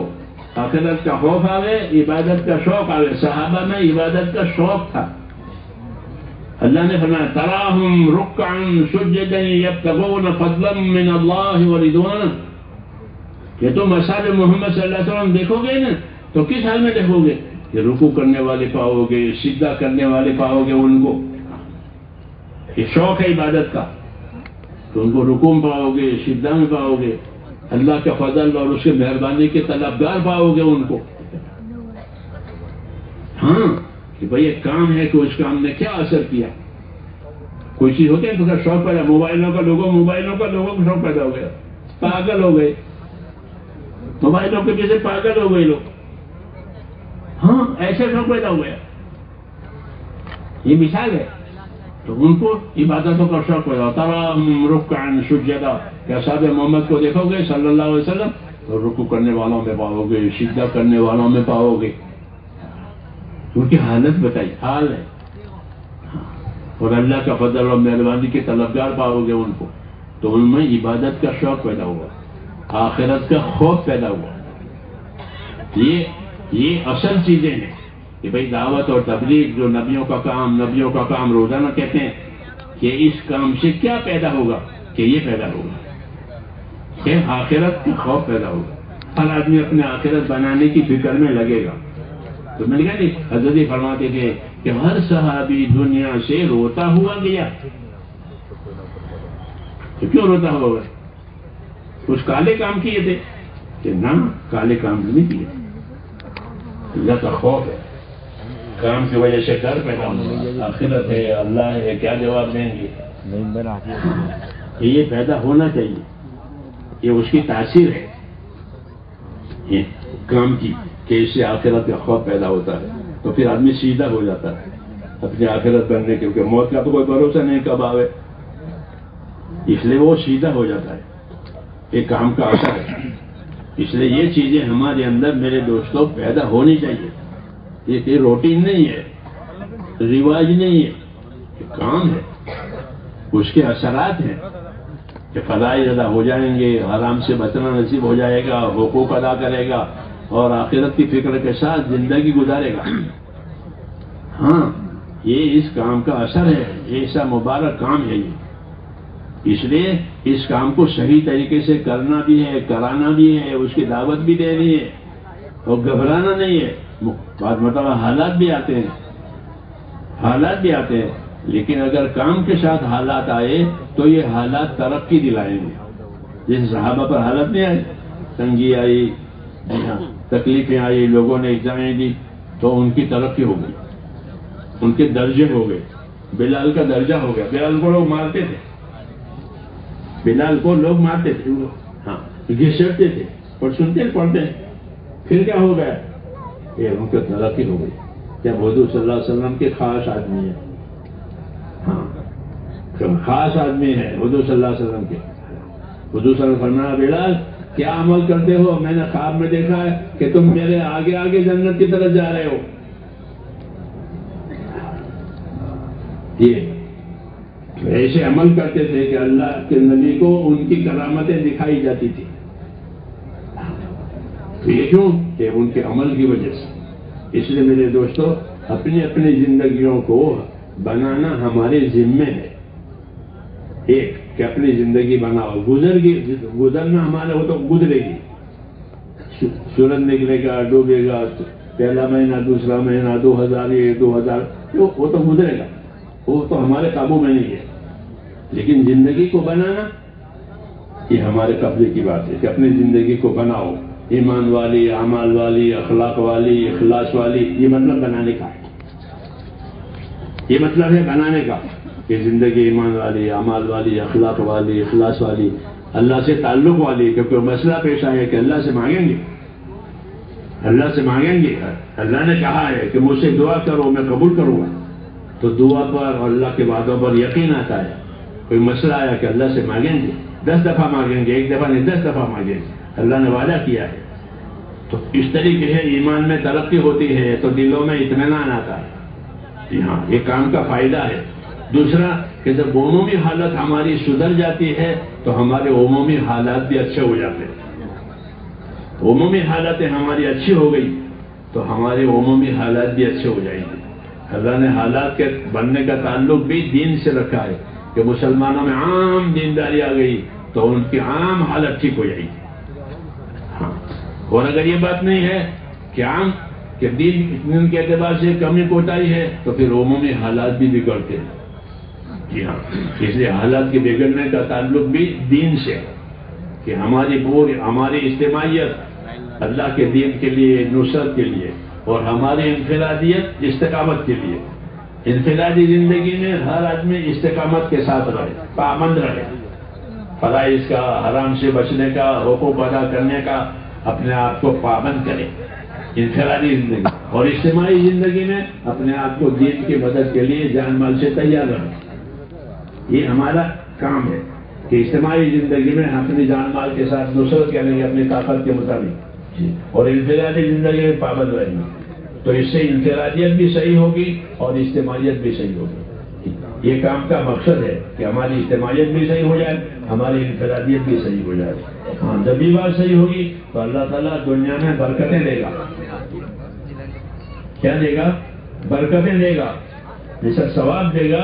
S2: آخرت کا خوف آوے، عبادت کا شوق آوے. صحابہ میں عبادت کا شوق تھا. اللہ نے فرمایا تراہم رکعا سجدا یبتغون فضلا من اللہ ورضوانا، کہ تم اصحاب محمد صلی اللہ علیہ وسلم دیکھو گے نا تو کس حال میں دیکھو گے؟ کہ رکوع کرنے والے پاؤ گے، سجدہ کرنے والے پاؤ گے. ان کو یہ شوق ہے عبادت کا، تو ان کو رکوع میں پاؤ گے، سجدہ میں پاؤ گے. اللہ کا فضل اور اس کے مہربانی کے طلبگار پاؤ گے ان کو. ہاں، کہ بھئی ایک کام ہے کہ اس کام نے کیا اثر کیا. کوئی چیز ہوتی ہے تو شوق پیدا، موبائلوں کا لوگوں کو شوق پیدا ہو گیا، پاگل ہو گئے، موبائلوں کے پیچھے پاگل ہو گئے لوگ. ہاں، ایسے شوق پیدا ہو گیا. یہ مثال ہے. تو ان کو عبادتوں کا شوق پیدا ہوتا ہے. رکعا سجدا، کہ اصحاب محمد کو دیکھو گے صلی اللہ علیہ وسلم تو رکوع کرنے والوں میں پاؤ گے، سجدہ کرنے والوں میں پاؤ گے. ان کی حالت بتائی، حال ہے. اور اللہ کا فضل اور مہربانی کے طلبگار پاؤ گے ان کو. تو ان میں عبادت کا شوق پیدا ہوا، آخرت کا خوف پیدا ہوا. یہ اصل چیزیں ہیں کہ بھئی دعوت اور تبلیغ جو نبیوں کا کام روزانہ کہتے ہیں کہ اس کام سے کیا پیدا ہوگا، کہ یہ پیدا ہوگا کہ آخرت کا خوف پیدا ہوگا، ہر آدمی اپنے آخرت بنانے کی فکر میں لگے گا۔ تو میں نے کہا نہیں، حضرت فرماتے تھے کہ ہر صحابی دنیا سے روتا ہوا گیا۔ تو کیوں روتا ہوا؟ کچھ کالے کام کیے تھے کہ نہ، کالے کام نہیں کیے، اللہ کا خوف ہے، کام کی وجہ سے ڈر پیدا ہوگا، آخرت ہے، اللہ ہے، کیا جواب دیں گے، یہ پیدا ہونا چاہیے، یہ اس کی تاثیر ہے یہ کام کی، کہ اس سے آخرت کا خوف پیدا ہوتا ہے، تو پھر آدمی سیدھا ہو جاتا ہے اپنی آخرت بننے کے، کیونکہ موت کا تو کوئی بھروسہ نہیں کب آوے، اس لیے وہ سیدھا ہو جاتا ہے، ایک کام کا اثر ہے۔ اس لیے یہ چیزیں ہمارے اندر میرے دوستوں پیدا ہونی چاہیے، یہ کوئی روٹین نہیں ہے، رواج نہیں ہے، یہ کام ہے، اس کے اثرات ہیں کہ فضائل ادا ہو جائیں گے، حرام سے بچنا نصیب ہو جائے گا، حقوق ادا کرے گا اور آخرت کی فکر کے ساتھ زندگی گزارے گا۔ ہاں، یہ اس کام کا اثر ہے، ایسا مبارک کام ہے یہ، اس لیے اس کام کو صحیح طریقے سے کرنا بھی ہے، کرانا بھی ہے، اس کی دعوت بھی دینی ہے اور گھبرانا نہیں ہے۔ بات مطلب حالات بھی آتے ہیں، حالات بھی آتے ہیں، لیکن اگر کام کے ساتھ حالات آئے تو یہ حالات ترقی دلائیں گے۔ جیسے صحابہ پر حالت نہیں آئی، تنگی آئی، تکلیفیں آئی، لوگوں نے ایگزامیں دی تو ان کی ترقی ہو گئی، ان کے درجے ہو گئے، بلال کا درجہ ہو گیا، بلال کو لوگ مارتے تھے، بلال کو لوگ مارتے تھے، ہاں گھسیٹتے تھے، اور سنتے پڑھتے ہیں، پھر کیا ہو گیا، یہ ان کی ترقی ہو گئی، جب حضور صلی اللہ علیہ وسلم کے خاص آدمی ہے، ہاں خاص آدمی ہے حضور صلی اللہ علیہ وسلم کے، حضور صلی اللہ علیہ وسلم فرمایا بلال کیا عمل کرتے ہو، میں نے خواب میں دیکھا ہے کہ تم میرے آگے آگے جنت کی طرف جا رہے ہو۔ یہ ایسے عمل کرتے تھے کہ اللہ کے نبی کو ان کی کرامتیں دکھائی جاتی تھی، یہ کیوں کہ ان کے عمل کی وجہ سے۔ اس لیے میرے دوستو، اپنی اپنی زندگیوں کو بنانا ہمارے ذمے ہے، ایک کہ اپنی زندگی بناؤ، گزرنا ہمارے وہ تو گزرے گی، سورج نکلے گا، ڈوبے گا، پہلا مہینہ، دوسرا مہینہ، 2000 یہ 2000 وہ تو گزرے گا، وہ تو ہمارے قابو میں نہیں ہے، لیکن زندگی کو بنانا یہ ہمارے قبضے کی بات ہے کہ اپنی زندگی کو بناؤ، ایمان والی، اعمال والی، اخلاق والی، اخلاص والی، یہ مطلب بنانے کا ہے، یہ مطلب ہے بنانے کا کہ زندگی ایمان والی، اعمال والی، اخلاق والی، اخلاص والی، اللہ سے تعلق والی، کیونکہ مسئلہ پیش آیا کہ اللہ سے مانگیں گے، اللہ سے مانگیں گے، اللہ نے کہا ہے کہ مجھ سے دعا کرو میں قبول کروں گا، تو دعا پر اور اللہ کے وعدوں پر یقین آتا ہے۔ کوئی مسئلہ آیا کہ اللہ سے مانگیں گے، 10 دفعہ مانگیں گے، ایک دفعہ نہیں 10 دفعہ مانگیں گے، اللہ نے وعدہ کیا ہے، تو اس طریقے سے ایمان میں ترقی ہوتی ہے تو دلوں میں اطمینان آتا ہے، جی ہاں یہ کام کا فائدہ ہے۔ دوسرا کہ جب عمومی حالت ہماری سدھر جاتی ہے تو ہمارے عمومی حالات بھی اچھے ہو جاتے ہیں، عمومی حالتیں ہماری اچھی ہو گئی تو ہمارے عمومی حالات بھی اچھے ہو جائیں گے۔ اللہ نے حالات کے بننے کا تعلق بھی دین سے رکھا ہے کہ مسلمانوں میں عام دینداری آ گئی تو ان کی عام حالت ٹھیک ہو جائے گی، ہاں، اور اگر یہ بات نہیں ہے کہ عام کہ دین کے اعتبار سے کمی کوتاہی ہے تو پھر عمومی حالات بھی بگڑتے ہیں، جی ہاں، اس لیے حالات کے بگڑنے کا تعلق بھی دین سے ہے کہ ہماری اجتماعیت اللہ کے دین کے لیے، نصرت کے لیے، اور ہماری انفرادیت استقامت کے لیے۔ انفرادی زندگی میں ہر آدمی استقامت کے ساتھ رہے، پابند رہے، فرائض کا، حرام سے بچنے کا، حقوق ادا کرنے کا اپنے آپ کو پابند کرے، انفرادی زندگی، اور اجتماعی زندگی میں اپنے آپ کو دین کی مدد کے لیے جان مال سے تیار رہے۔ یہ ہمارا کام ہے کہ اجتماعی زندگی میں اپنی جان مال کے ساتھ نصرت کریں گے اپنی طاقت کے مطابق، اور انفرادی زندگی میں پابند رہیں گے، تو اس سے انفرادیت بھی صحیح ہوگی اور اجتماعیت بھی صحیح ہوگی۔ یہ کام کا مقصد ہے کہ ہماری اجتماعیت بھی صحیح ہو جائے، ہماری انفرادیت بھی صحیح ہو جائے۔ ہاں، جب یہ بات صحیح ہوگی تو اللہ تعالیٰ دنیا میں برکتیں دے گا۔ کیا دے گا؟ برکتیں دے گا، جیسا ثواب دے گا،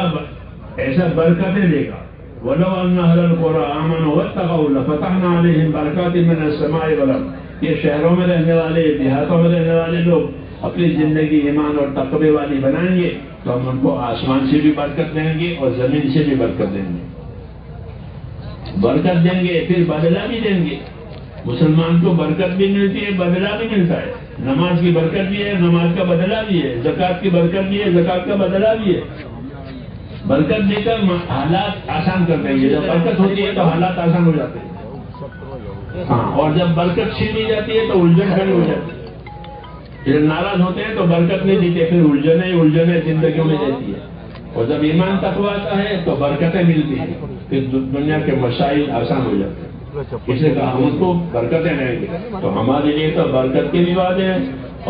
S2: ایسا برکتیں دے گا. وَلَوْ أَنَّ أَهْلَ الْقُرَىٰ آمَنُوا وَاتَّقَوْا لَفَتَحْنَا عَلَيْهِمْ بَرَكَاتٍ مِّنَ السَّمَاءِ وَالْأَرْضِ. یہ شہروں میں رہنے والے، دیہاتوں میں رہنے والے لوگ اپنی زندگی ایمان اور تقوی والی بنائیں گے تو ہم ان کو آسمان سے بھی برکت دیں گے اور زمین سے بھی برکت دیں گے. برکت دیں گے پھر بدلہ بھی دیں گے. مسلمان کو برکت بھی ملتی ہے، بدلہ بھی ملتا ہے. نماز کی برکت بھی ہے، نماز کا بدلہ بھی ہے. زکوٰۃ کی برکت بھی ہے، زکوٰۃ کا بدلہ بھی ہے. برکت دے کر حالات آسان کر دیں گے. جب برکت ہوتی ہے تو حالات آسان ہو جاتے ہیں. ہاں، اور جب برکت چھین لی جاتی ہے تو الجھن کھڑی ہو جاتی ہے. جب ناراض ہوتے ہیں تو برکت نہیں دیتے، پھر الجھنیں زندگیوں میں رہتی ہے. اور جب ایمان تقویٰ آتا ہے تو برکتیں ملتی ہیں، پھر دنیا کے مسائل آسان ہو جاتے ہیں. اس نے کہا ہم کو برکتیں دیں گے. تو ہمارے لیے تو برکت کے بھی وعدے ہیں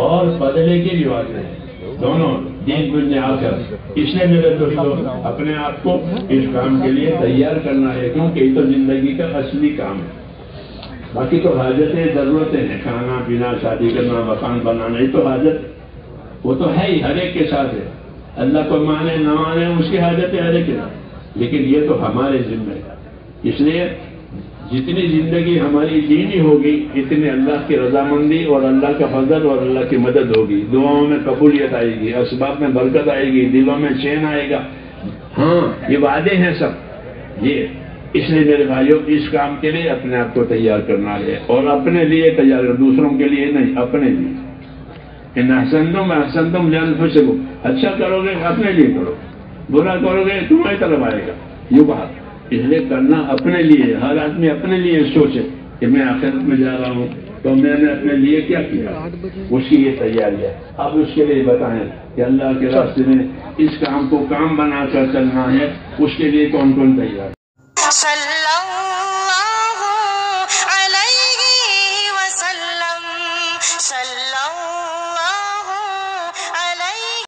S2: اور بدلے کے بھی وعدے ہیں، دونوں دین دنیا آ کر. اس لیے میرے دوستوں اپنے آپ کو اس کام کے لیے تیار کرنا ہے، کیونکہ یہ تو زندگی کا اصلی کام ہے. باقی تو حاجتیں ضرورتیں ہیں، کھانا پینا، شادی کرنا، مکان بنانا، یہ تو حاجت وہ تو ہے ہی، ہر ایک کے ساتھ ہے. اللہ کو مانے نہ مانے اس کی حاجت ہے ہر ایک کے ساتھ، لیکن یہ تو ہمارے ذمہ ہے. اس لیے جتنی زندگی ہماری دینی ہوگی اتنی اللہ کی رضامندی اور اللہ کا فضل اور اللہ کی مدد ہوگی. دعاؤں میں قبولیت آئے گی، اسباب میں برکت آئے گی، دلوں میں چین آئے گا. ہاں، یہ وعدے ہیں سب یہ. اس لیے میرے بھائیوں اس کام کے لیے اپنے آپ کو تیار کرنا ہے، اور اپنے لیے تیار، دوسروں کے لیے نہیں، اپنے لیے. ان احسنتم احسنتم لانفسکم، اچھا کرو گے اپنے لیے کرو، برا کرو گے تمہاری طرف آئے گا. یہ بات اس لیے کرنا اپنے لیے. ہر آدمی اپنے لیے سوچے کہ میں آخرت میں جا رہا ہوں تو میں نے اپنے لیے کیا کیا، اس کی یہ تیاری ہے. اب اس کے لیے بتائیں کہ اللہ کے راستے میں اس کام کو کام بنا کر چلنا ہے، اس کے لیے کون کون تیار ہے.